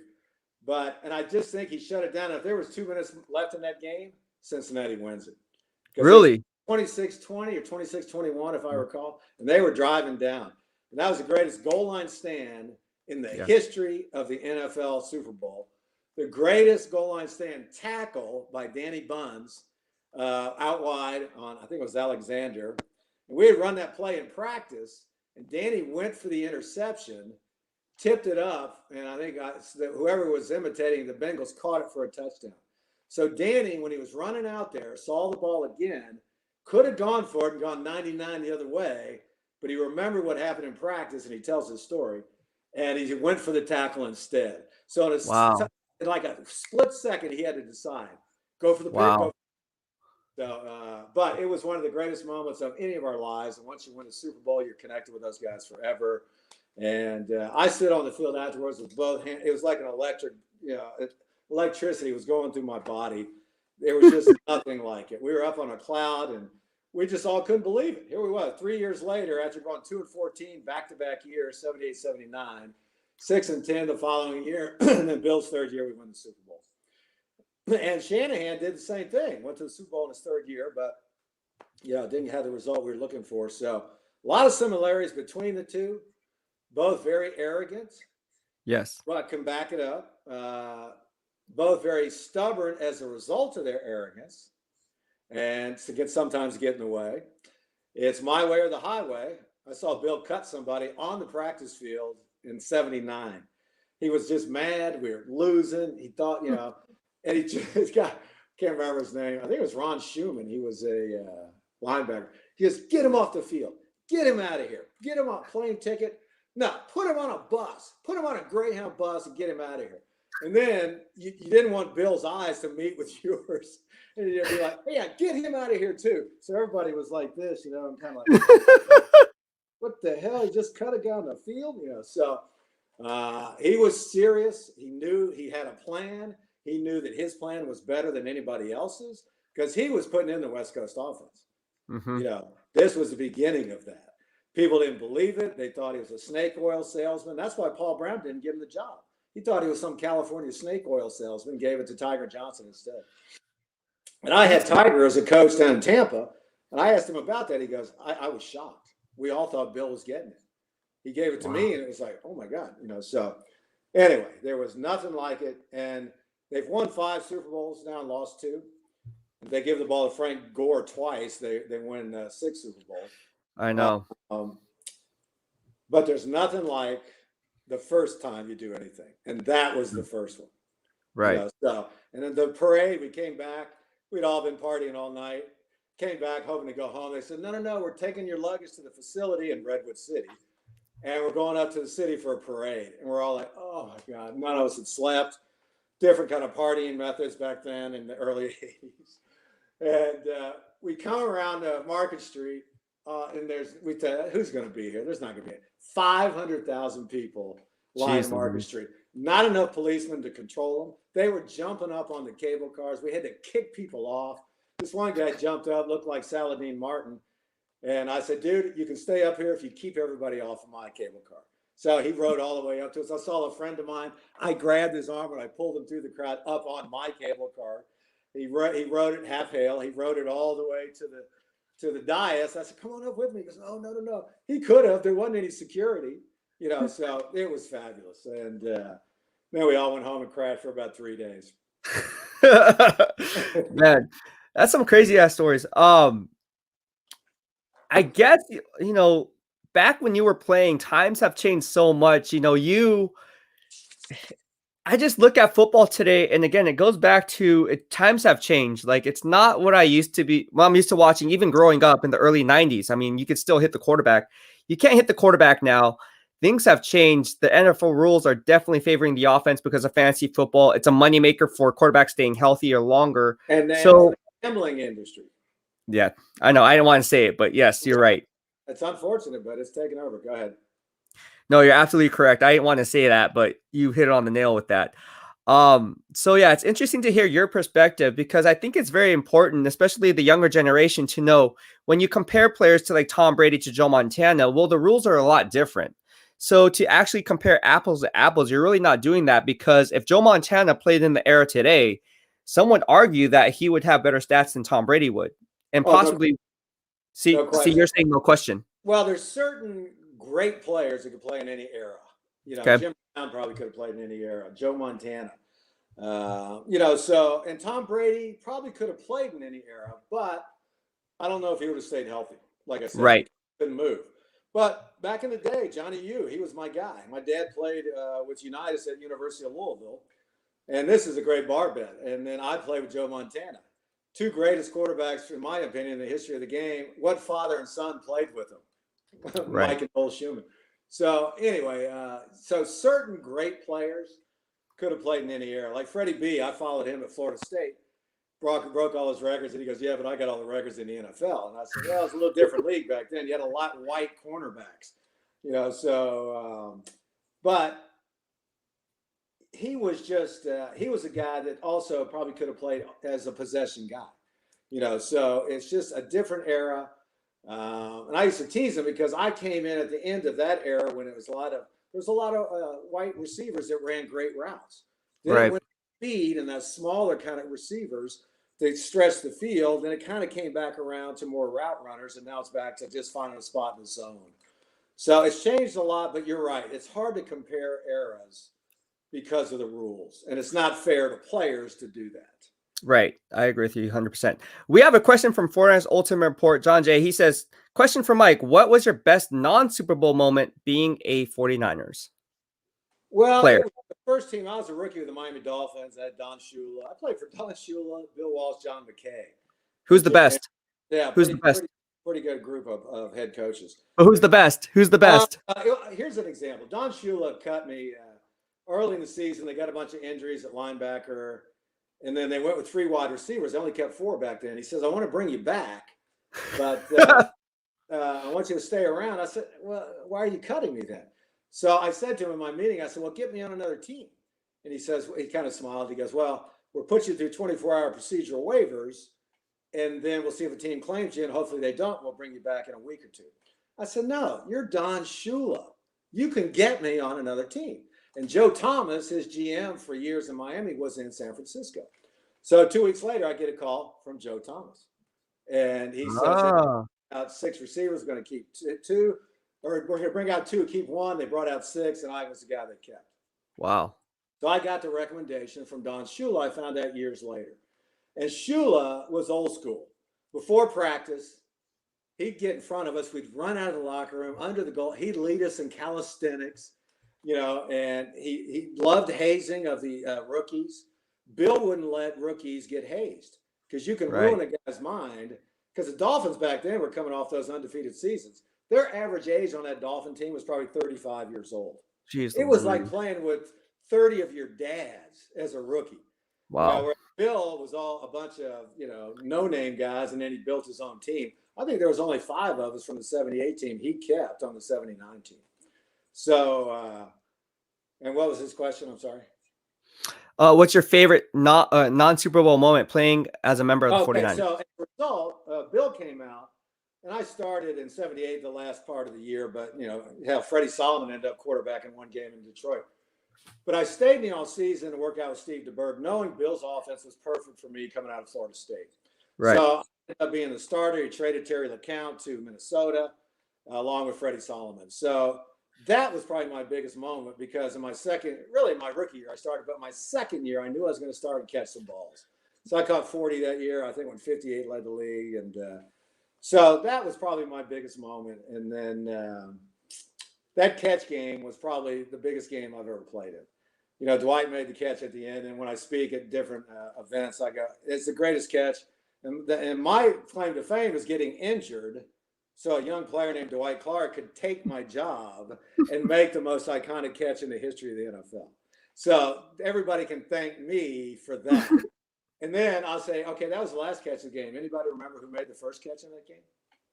And I just think he shut it down. If there was 2 minutes left in that game, Cincinnati wins it. Really? 26-20 or 26-21, if I recall. And they were driving down. And that was the greatest goal line stand in the history of the NFL Super Bowl. The greatest goal line stand tackle by Danny Buns out wide on, I think it was Alexander. And we had run that play in practice, and Danny went for the interception, tipped it up, and I think whoever was imitating the Bengals caught it for a touchdown. So Danny, when he was running out there, saw the ball again, could have gone for it and gone 99 the other way, but he remembered what happened in practice, and he tells his story, and he went for the tackle instead. So in like a split second, he had to decide, go for the pick. So, but it was one of the greatest moments of any of our lives. And once you win a Super Bowl, you're connected with those guys forever. And I stood on the field afterwards with both hands. It was like an electricity was going through my body. There was just nothing like it. We were up on a cloud, and we just all couldn't believe it. Here we were 3 years later, after going 2-14 back-to-back years, 78, 79, 6-10 the following year, and then Bill's third year, we won the Super Bowl. And Shanahan did the same thing. Went to the Super Bowl in his third year, but didn't have the result we were looking for. So a lot of similarities between the two. Both very arrogant. Yes. But can back it up. Both very stubborn as a result of their arrogance, and sometimes get in the way. It's my way or the highway. I saw Bill cut somebody on the practice field in '79. He was just mad. We were losing. He thought, and he just can't remember his name. I think it was Ron Shumann. He was a linebacker. He goes, get him off the field. Get him out of here. Get him on plane ticket. No, put him on a bus. Put him on a Greyhound bus and get him out of here. And then you didn't want Bill's eyes to meet with yours. And you'd be like, yeah, get him out of here too. So everybody was like this, I'm kind of like, what the hell? He just cut a guy on the field? So he was serious. He knew he had a plan. He knew that his plan was better than anybody else's because he was putting in the West Coast offense. Mm-hmm. This was the beginning of that. People didn't believe it. They thought he was a snake oil salesman. That's why Paul Brown didn't give him the job. He thought he was some California snake oil salesman, gave it to Tiger Johnson instead. And I had Tiger as a coach down in Tampa, and I asked him about that. He goes, I was shocked. We all thought Bill was getting it. He gave it to me, and it was like, oh, my God. So anyway, there was nothing like it. And they've won 5 Super Bowls now and lost 2. If they give the ball to Frank Gore twice, they win 6 Super Bowls. I know. But there's nothing like the first time you do anything. And that was the first one. Right. And then the parade, we came back. We'd all been partying all night. Came back hoping to go home. They said, no, we're taking your luggage to the facility in Redwood City. And we're going up to the city for a parade. And we're all like, oh, my God. None of us had slept. Different kind of partying methods back then in the early 80s. And we come around Market Street. And who's going to be here? There's not going to be 500,000 people lining Market Street. Not enough policemen to control them. They were jumping up on the cable cars. We had to kick people off. This one guy jumped up, looked like Saladin Martin. And I said, dude, you can stay up here if you keep everybody off of my cable car. So he rode all the way up to us. I saw a friend of mine. I grabbed his arm and I pulled him through the crowd up on my cable car. He rode it half hail. He rode it all the way to the dais. I said, come on up with me. He goes, oh, no. He could have. There wasn't any security, so it was fabulous. And then we all went home and crashed for about 3 days. Man, that's some crazy ass stories. I guess, back when you were playing, times have changed so much. I just look at football today, and again, it goes back to times have changed. Like, it's not what I used to be. Well, I'm used to watching, even growing up in the early 90s. I mean, you could still hit the quarterback. You can't hit the quarterback now. Things have changed. The NFL rules are definitely favoring the offense because of fantasy football. It's a moneymaker for quarterbacks staying healthy or longer. And then the gambling industry. Yeah, I know. I don't want to say it, but yes, you're right. It's unfortunate, but it's taken over. Go ahead. No, you're absolutely correct. I didn't want to say that, but you hit it on the nail with that. So yeah, it's interesting to hear your perspective because I think it's very important, especially the younger generation, to know when you compare players to like Tom Brady to Joe Montana, well, the rules are a lot different. So to actually compare apples to apples, you're really not doing that because if Joe Montana played in the era today, some would argue that he would have better stats than Tom Brady would. And possibly see, you're saying no question. Well, there's certain great players that could play in any era. Jim Brown probably could have played in any era. Joe Montana. And Tom Brady probably could have played in any era, but I don't know if he would have stayed healthy. Like I said, right. He couldn't move. But back in the day, Johnny U, he was my guy. My dad played with Unitas at University of Louisville. And this is a great bar bet. And then I played with Joe Montana. 2 greatest quarterbacks, in my opinion, in the history of the game. What father and son played with them? Right. Mike and Bull Shumann. So anyway, so certain great players could have played in any era. Like Freddie B, I followed him at Florida State. Broke all his records, and he goes, yeah, but I got all the records in the NFL. And I said, well, it's a little different league back then. You had a lot of white cornerbacks, but he was just he was a guy that also probably could have played as a possession guy, so it's just a different era. And I used to tease him because I came in at the end of that era when it was there was a lot of white receivers that ran great routes. Didn't right. win speed and that smaller kind of receivers to stretch the field. Then it kind of came back around to more route runners, and now it's back to just finding a spot in the zone. So it's changed a lot, but you're right. It's hard to compare eras because of the rules, and it's not fair to players to do that. Right. I agree with you 100%. We have a question from 49ers Ultimate Report, John J. He says, question for Mike, what was your best non-Super Bowl moment being a 49ers Well, player? it was the first team. I was a rookie with the Miami Dolphins. I had Don Shula. I played for Don Shula, Bill Walsh, John McKay. Who's the best? Yeah, who's the best? Pretty good group of head coaches. But who's the best? Who's the best? Here's an example. Don Shula cut me early in the season. They got a bunch of injuries at linebacker, and then they went with 3 wide receivers. They only kept 4 back then. He says, I want to bring you back, but I want you to stay around. I said, well, why are you cutting me then? So I said to him in my meeting, I said, well, get me on another team. And he says, he kind of smiled. He goes, well, we'll put you through 24-hour procedural waivers, and then we'll see if a team claims you, and hopefully they don't. We'll bring you back in a week or 2. I said, no, you're Don Shula. You can get me on another team. And Joe Thomas, his GM for years in Miami, was in San Francisco. So 2 weeks later, I get a call from Joe Thomas. And he said, out 6 receivers, going to keep 2. Or we're going to bring out 2, keep 1. They brought out 6, and I was the guy they kept. Wow. So I got the recommendation from Don Shula. I found out years later. And Shula was old school. Before practice, he'd get in front of us. We'd run out of the locker room under the goal. He'd lead us in calisthenics, and he loved hazing of the rookies. Bill wouldn't let rookies get hazed because you can ruin a guy's mind. Because the Dolphins back then were coming off those undefeated seasons. Their average age on that Dolphin team was probably 35 years old. Jeez, it was like playing with 30 of your dads as a rookie. Wow. Where Bill was all a bunch of, no-name guys, and then he built his own team. I think there was only 5 of us from the 78 team he kept on the 79 team. So, and what was his question? I'm sorry. What's your favorite non-Super Bowl moment playing as a member of the 49ers? So as a result, Bill came out, and I started in 78, the last part of the year, but, Freddie Solomon ended up quarterbacking 1 game in Detroit. But I stayed in the all season to work out with Steve DeBerg, knowing Bill's offense was perfect for me coming out of Florida State. Right. So I ended up being the starter. He traded Terry LeCount to Minnesota, along with Freddie Solomon. So that was probably my biggest moment because in my rookie year, I started, but my second year, I knew I was going to start and catch some balls. So I caught 40 that year. I think when 58 led the league. And so that was probably my biggest moment. And then that catch game was probably the biggest game I've ever played in. Dwight made the catch at the end. And when I speak at different events, I go, it's the greatest catch. And my claim to fame is getting injured. So a young player named Dwight Clark could take my job and make the most iconic catch in the history of the NFL. So everybody can thank me for that. And then I'll say, okay, that was the last catch of the game. Anybody remember who made the first catch in that game?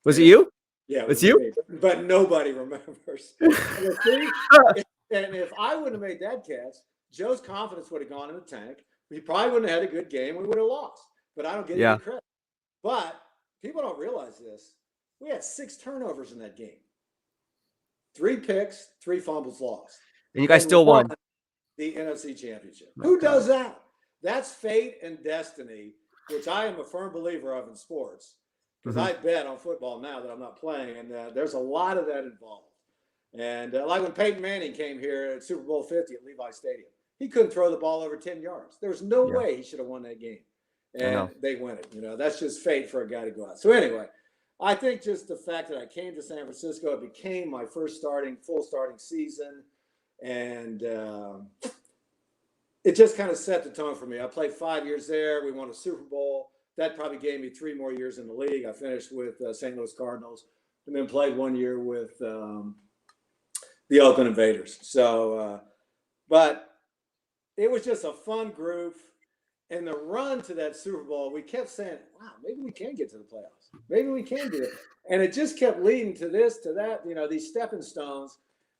Was it you? Yeah, it was you? Me, but nobody remembers. And if I wouldn't have made that catch, Joe's confidence would have gone in the tank. He probably wouldn't have had a good game. We would have lost. But I don't get any credit. But people don't realize this. We had 6 turnovers in that game. 3 picks, 3 fumbles lost. And you guys still won the NFC Championship. Who does that? That's fate and destiny, which I am a firm believer of in sports. Because I bet on football now that I'm not playing, and there's a lot of that involved. And like when Peyton Manning came here at Super Bowl 50 at Levi Stadium, he couldn't throw the ball over 10 yards. There was no way he should have won that game. And they win it. That's just fate for a guy to go out. So anyway, I think just the fact that I came to San Francisco, it became my first full starting season. And it just kind of set the tone for me. I played 5 years there. We won a Super Bowl. That probably gave me 3 more years in the league. I finished with St. Louis Cardinals and then played 1 year with the Oakland Invaders. So, but it was just a fun group. And the run to that Super Bowl, we kept saying, wow, maybe we can get to the playoffs. Maybe we can do it. And it just kept leading to this, to that, these stepping stones.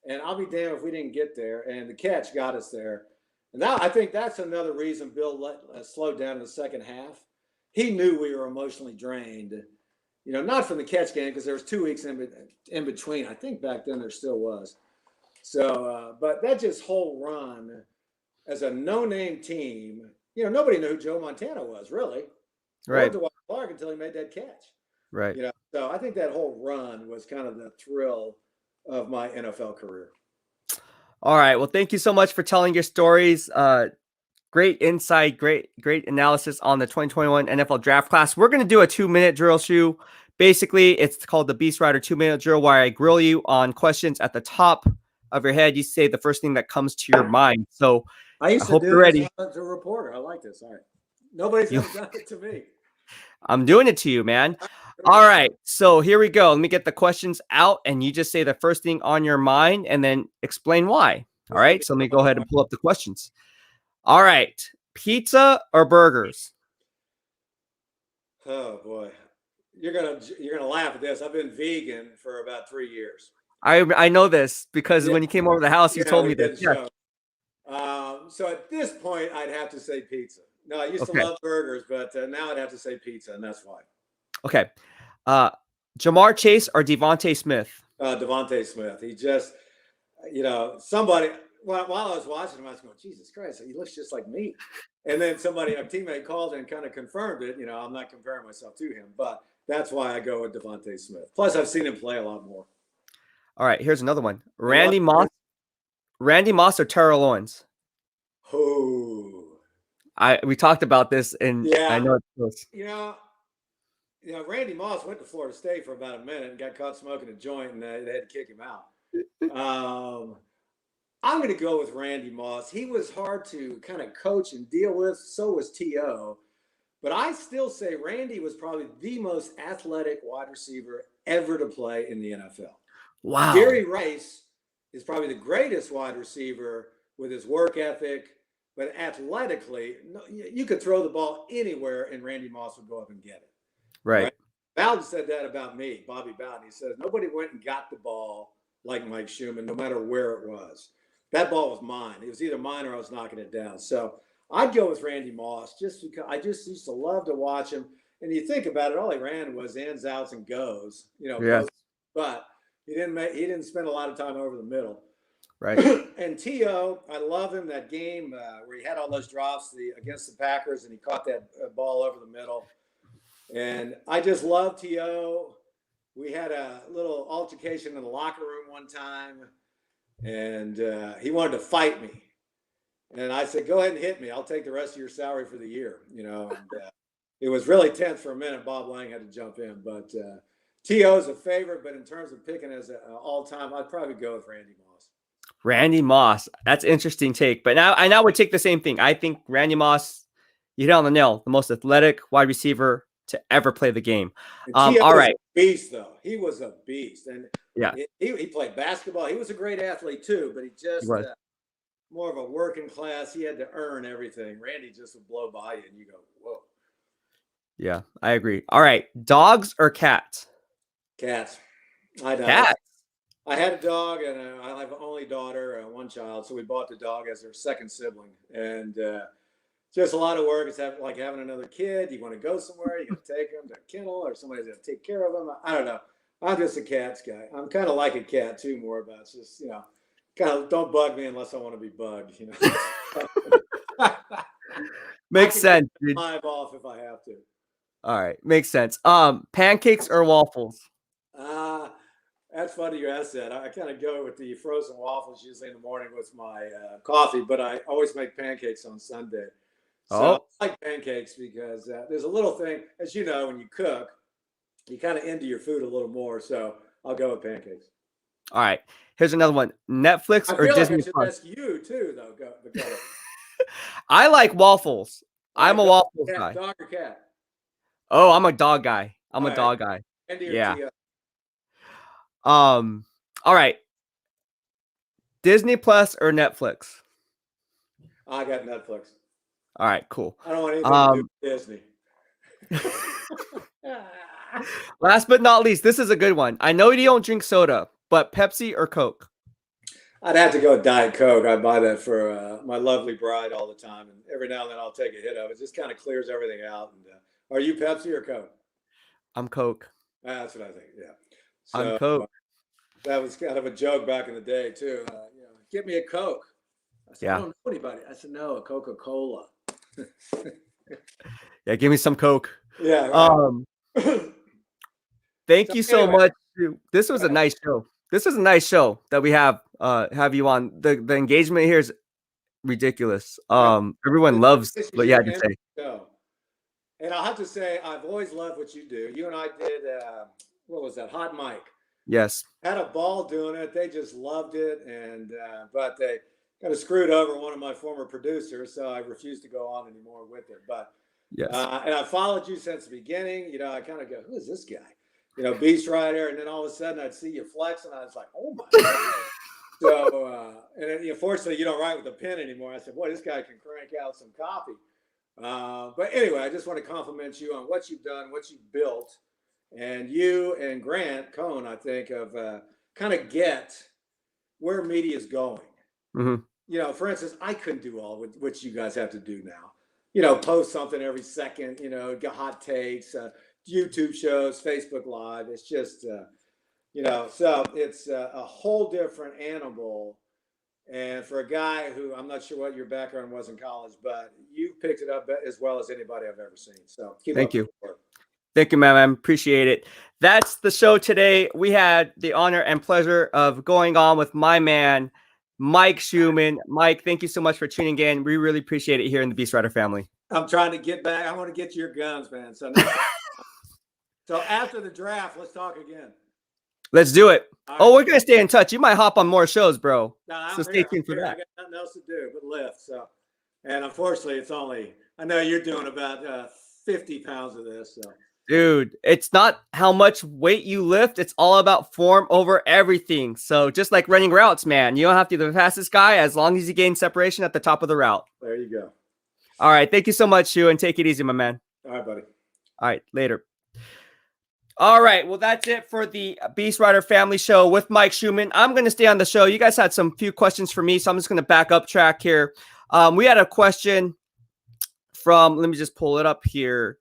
And I'll be damned if we didn't get there. And the catch got us there. And now I think that's another reason Bill slowed down in the second half. He knew we were emotionally drained, not from the catch game because there was 2 weeks in between. I think back then there still was. So, but that just whole run as a no-name team, nobody knew who Joe Montana was really, or Right. Dwight Clark until he made that catch. Right. So I think that whole run was kind of the thrill of my NFL career. All right. Well, thank you so much for telling your stories. Great insight, great analysis on the 2021 NFL draft class. We're going to do a 2-minute drill, Shu. Basically, it's called the BEASTwriter 2-minute drill, where I grill you on questions at the top of your head. You say the first thing that comes to your mind. So I used to hope do you're this ready. as a reporter. I like this. All right. Nobody's ever done it to me. I'm doing it to you, man. All right. So here we go. Let me get the questions out, and you just say the first thing on your mind and then explain why. All right. So let me go ahead and pull up the questions. All right. Pizza or burgers? Oh boy, you're gonna laugh at this. I've been vegan for about 3 years. I know this because when you came over the house, you told me this. Yeah. So at this point, I'd have to say pizza. No, I used to love burgers, but now I'd have to say pizza, and that's why. Okay. Jamar Chase or Devontae Smith? Devontae Smith. He just, somebody, while I was watching him, I was going, Jesus Christ, he looks just like me. And then a teammate called and kind of confirmed it. I'm not comparing myself to him, but that's why I go with Devontae Smith. Plus, I've seen him play a lot more. All right, here's another one. Randy Moss or Terrell Owens? Oh. We talked about this, and I know it's close. Randy Moss went to Florida State for about a minute and got caught smoking a joint, and they had to kick him out. I'm going to go with Randy Moss. He was hard to kind of coach and deal with. So was T.O. But I still say Randy was probably the most athletic wide receiver ever to play in the NFL. Wow. Gary Rice is probably the greatest wide receiver with his work ethic, but athletically, you could throw the ball anywhere and Randy Moss would go up and get it. Right. Bowden said that about me, Bobby Bowden. He says, nobody went and got the ball like Mike Shumann, no matter where it was. That ball was mine. It was either mine or I was knocking it down. So I'd go with Randy Moss just because I just used to love to watch him. And you think about it, all he ran was ins, outs, and goes. But he didn't spend a lot of time over the middle. Right. And T.O., I love him. That game where he had all those drops against the Packers, and he caught that ball over the middle. And I just love T.O. We had a little altercation in the locker room one time, and he wanted to fight me. And I said, go ahead and hit me. I'll take the rest of your salary for the year. And it was really tense for a minute. Bob Lang had to jump in. But T.O. is a favorite, but in terms of picking as an all-time, I'd probably go with Randy Moss. Randy Moss. That's an interesting take. But now I would take the same thing. I think Randy Moss, you hit on the nail, the most athletic wide receiver to ever play the game. All right. Beast, though. He was a beast. And yeah, he played basketball. He was a great athlete, too, but he just more of a working class. He had to earn everything. Randy just would blow by you, and you go, whoa. Yeah, I agree. All right. Dogs or cats? Cats. Cats. I had a dog, and I have an only daughter, one child, so we bought the dog as their second sibling. And just a lot of work. It's like having another kid. You want to go somewhere, you got to take them to a kennel, or somebody's going to take care of them. I don't know. I'm just a cats guy. I'm kind of like a cat, too, more about it. It's just, kind of don't bug me unless I want to be bugged. Makes sense. Live off if I have to. All right, makes sense. Pancakes or waffles? That's funny you asked that. I kind of go with the frozen waffles usually in the morning with my coffee, but I always make pancakes on Sunday. So I like pancakes because there's a little thing, as you know, when you cook, you kind of into your food a little more. So I'll go with pancakes. All right. Here's another one. Netflix or Disney Plus? I should ask you too, though. Go. I like waffles. I'm a waffles guy. Dog or cat? Oh, I'm a dog guy. I'm a dog guy. Yeah. All right. Disney Plus or Netflix? I got Netflix. All right, cool. I don't want anything to do with Disney. Last but not least, this is a good one. I know you don't drink soda, but Pepsi or Coke? I'd have to go with Diet Coke. I buy that for my lovely bride all the time, and every now and then I'll take a hit of it. It just kind of clears everything out. And are you Pepsi or Coke? I'm Coke. That's what I think. Yeah, I'm Coke. That was kind of a joke back in the day too. Get me a Coke. I said, I don't know anybody. I said, no, a Coca-Cola. Yeah, give me some Coke. Yeah. Right. Thank you so much. This was a nice show. This is a nice show that we have you on. The engagement here is ridiculous. Everyone loves what you had to say. And I'll have to say, I've always loved what you do. You and I did, what was that, Hot Mic? Yes. Had a ball doing it. They just loved it. And but they kind of screwed over one of my former producers, so I refused to go on anymore with it. But yes. And I followed you since the beginning. You know, I kind of go, who is this guy? You know, BEASTwriter. And then all of a sudden I'd see you flex and I was like, oh my God. So, and then, unfortunately, you don't write with a pen anymore. I said, boy, this guy can crank out some copy. But anyway, I just want to compliment you on what you've done, what you've built. And you and Grant Cohn, I think, of kind of get where media is going. Mm-hmm. You know, for instance, I couldn't do all what you guys have to do now. You know, post something every second, you know, get hot takes, YouTube shows, Facebook Live. It's just, you know, so it's a whole different animal. And for a guy who, I'm not sure what your background was in college, but you picked it up as well as anybody I've ever seen. So keep Thank up you. with the work. Thank you, man. Appreciate it. That's the show today. We had the honor and pleasure of going on with my man, Mike Shumann. Mike, thank you so much for tuning in. We really appreciate it here in the BEASTwriter family. I'm trying to get back. I want to get to your guns, man. So, so after the draft, let's talk again. Let's do it. Right. Oh, we're going to stay in touch. You might hop on more shows, bro. No, so stay tuned for that. I got nothing else to do but lift. So, and unfortunately, it's only, I know you're doing about 50 pounds of this. So. Dude, it's not how much weight you lift. It's all about form over everything. So just like running routes, man, you don't have to be the fastest guy as long as you gain separation at the top of the route. There you go. All right. Thank you so much, Shu, and take it easy, my man. All right, buddy. All right. Later. All right. Well, that's it for the BEASTwriter Family Show with Mike Shumann. I'm going to stay on the show. You guys had some few questions for me, so I'm just going to back up track here. We had a question from, let me just pull it up here.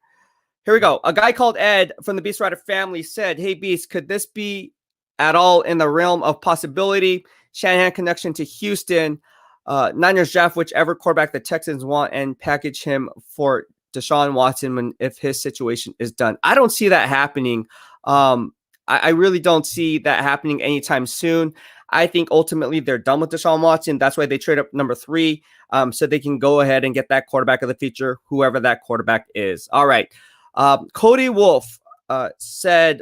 Here we go. A guy called Ed from the BEASTwriter family said, hey, Beast, could this be at all in the realm of possibility? Shanahan connection to Houston. Niners draft whichever quarterback the Texans want and package him for Deshaun Watson if his situation is done. I don't see that happening. I really don't see that happening anytime soon. I think ultimately they're done with Deshaun Watson. That's why they trade up number 3 so they can go ahead and get that quarterback of the future, whoever that quarterback is. All right. Cody Wolf said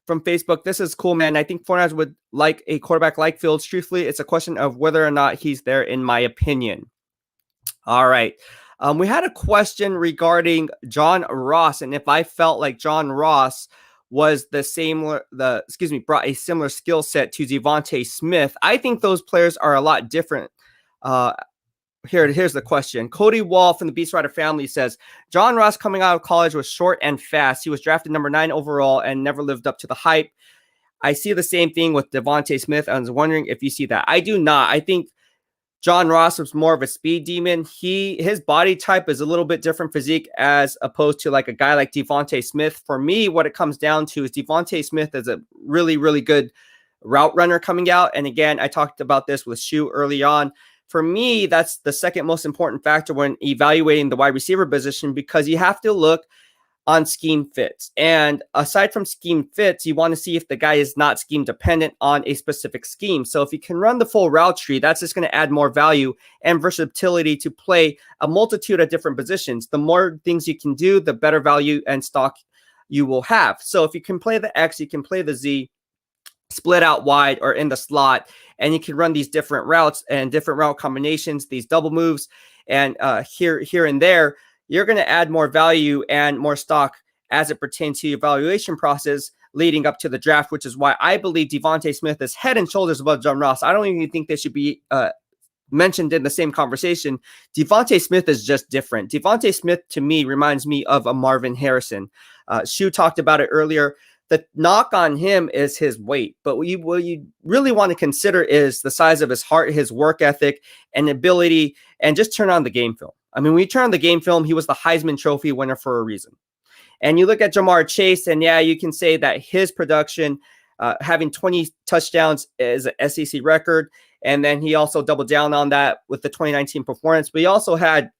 from Facebook, this is cool, man. I think 49ers would like a quarterback like Fields. Truthfully, it's a question of whether or not he's there, in my opinion. All right. We had a question regarding John Ross, and if I felt like John Ross was brought a similar skill set to Devontae Smith. I think those players are a lot different. Here's the question. Cody Wall from the BEASTwriter family says, John Ross coming out of college was short and fast. He was drafted number 9 overall and never lived up to the hype. I see the same thing with Devontae Smith. I was wondering if you see that. I do not. I think John Ross was more of a speed demon. His body type is a little bit different physique as opposed to like a guy like Devontae Smith. For me, what it comes down to is Devontae Smith is a really, really good route runner coming out. And again, I talked about this with Shu early on. For me, that's the second most important factor when evaluating the wide receiver position, because you have to look on scheme fits. And aside from scheme fits, you want to see if the guy is not scheme dependent on a specific scheme. So if you can run the full route tree, that's just going to add more value and versatility to play a multitude of different positions. The more things you can do, the better value and stock you will have. So if you can play the X, you can play the Z, split out wide or in the slot, and you can run these different routes and different route combinations, these double moves, and here and there, you're going to add more value and more stock as it pertains to your evaluation process leading up to the draft, which is why I believe Devontae Smith is head and shoulders above John Ross. I don't even think they should be mentioned in the same conversation. Devontae Smith is just different. Devontae Smith, to me, reminds me of a Marvin Harrison. Shu talked about it earlier. The knock on him is his weight, but what you really want to consider is the size of his heart, his work ethic, and ability, and just turn on the game film. I mean, when you turn on the game film, he was the Heisman Trophy winner for a reason. And you look at Jamar Chase, and yeah, you can say that his production, having 20 touchdowns is an SEC record, And then he also doubled down on that with the 2019 performance. But he also had,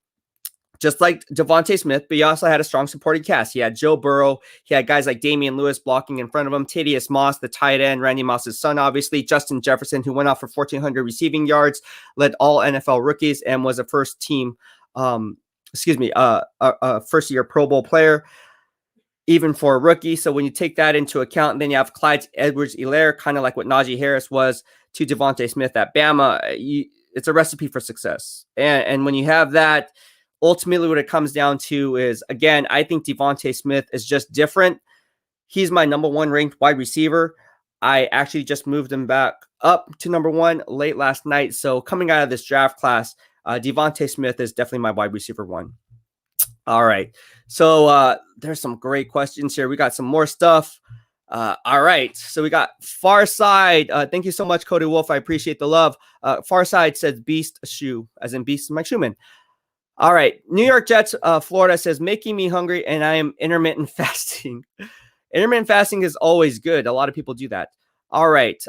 just like Devontae Smith, but he also had a strong supporting cast. He had Joe Burrow. He had guys like Damian Lewis blocking in front of him, Thaddeus Moss, the tight end, Randy Moss's son, obviously, Justin Jefferson, who went off for 1,400 receiving yards, led all NFL rookies, and was a first-year Pro Bowl player, even for a rookie. So when you take that into account, then you have Clyde Edwards-Helaire, kind of like what Najee Harris was to Devontae Smith at Bama. It's a recipe for success. And when you have that, ultimately what it comes down to is, again, I think Devontae Smith is just different. He's my number 1 ranked wide receiver. I actually just moved him back up to number 1 late last night. So coming out of this draft class, Devontae Smith is definitely my wide receiver 1. All right. So there's some great questions here. We got some more stuff. All right. So we got Farside. Thank you so much, Cody Wolf. I appreciate the love. Farside says Beast Shoe, as in Beast Mike Shumann. All right. New York Jets, Florida says, making me hungry, and I am intermittent fasting. Intermittent fasting is always good. A lot of people do that. All right.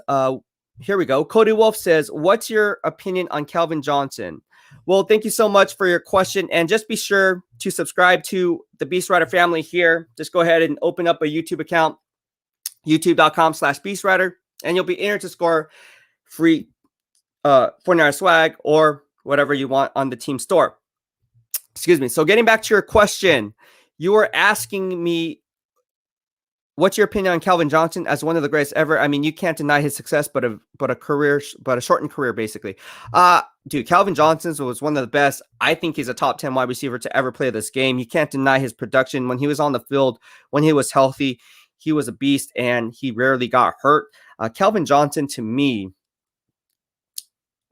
Here we go. Cody Wolf says, what's your opinion on Calvin Johnson? Well, thank you so much for your question. And just be sure to subscribe to the BEASTwriter family here. Just go ahead and open up a YouTube account, youtube.com/BEASTwriter, and you'll be entered to score free $49 swag or whatever you want on the team store. Excuse me. So getting back to your question, you were asking me, what's your opinion on Calvin Johnson as one of the greatest ever? I mean, you can't deny his success, but a shortened career, basically. Dude, Calvin Johnson was one of the best. I think he's a top 10 wide receiver to ever play this game. You can't deny his production. When he was on the field, when he was healthy, he was a beast, and he rarely got hurt. Calvin Johnson, to me,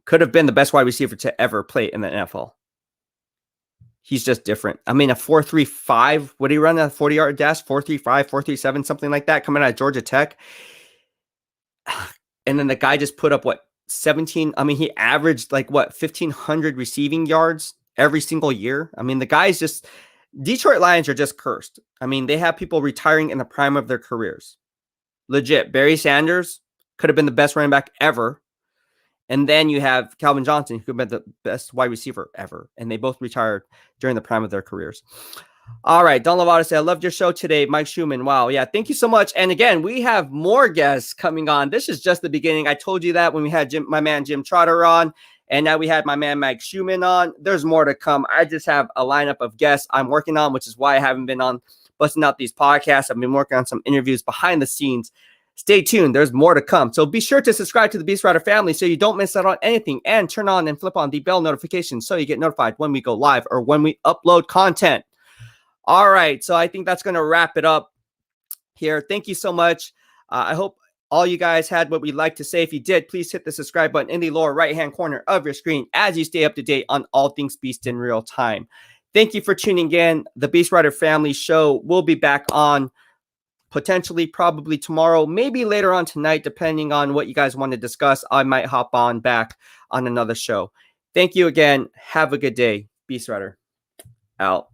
could have been the best wide receiver to ever play in the NFL. He's just different. I mean, a 4.35, what did he run, a 40-yard dash? 4.35, 4.37, something like that, coming out of Georgia Tech. And then the guy just put up, 17? I mean, he averaged 1,500 receiving yards every single year. I mean, the guy's just, Detroit Lions are just cursed. I mean, they have people retiring in the prime of their careers. Legit. Barry Sanders could have been the best running back ever. And then you have Calvin Johnson, who could have been the best wide receiver ever. And they both retired during the prime of their careers. All right. Don Lovato said, I loved your show today, Mike Shumann. Wow. Yeah. Thank you so much. And again, we have more guests coming on. This is just the beginning. I told you that when we had my man Jim Trotter on. And now we had my man Mike Shumann on. There's more to come. I just have a lineup of guests I'm working on, which is why I haven't been on busting out these podcasts. I've been working on some interviews behind the scenes. Stay tuned. There's more to come. So be sure to subscribe to the BEASTwriter family so you don't miss out on anything, and turn on and flip on the bell notifications so you get notified when we go live or when we upload content. All right. So I think that's going to wrap it up here. Thank you so much. I hope all you guys had what we'd like to say. If you did, please hit the subscribe button in the lower right-hand corner of your screen as you stay up to date on all things Beast in real time. Thank you for tuning in. The BEASTwriter family show will be back on potentially, probably tomorrow, maybe later on tonight, depending on what you guys want to discuss. I might hop on back on another show. Thank you again. Have a good day. BEASTwriter out.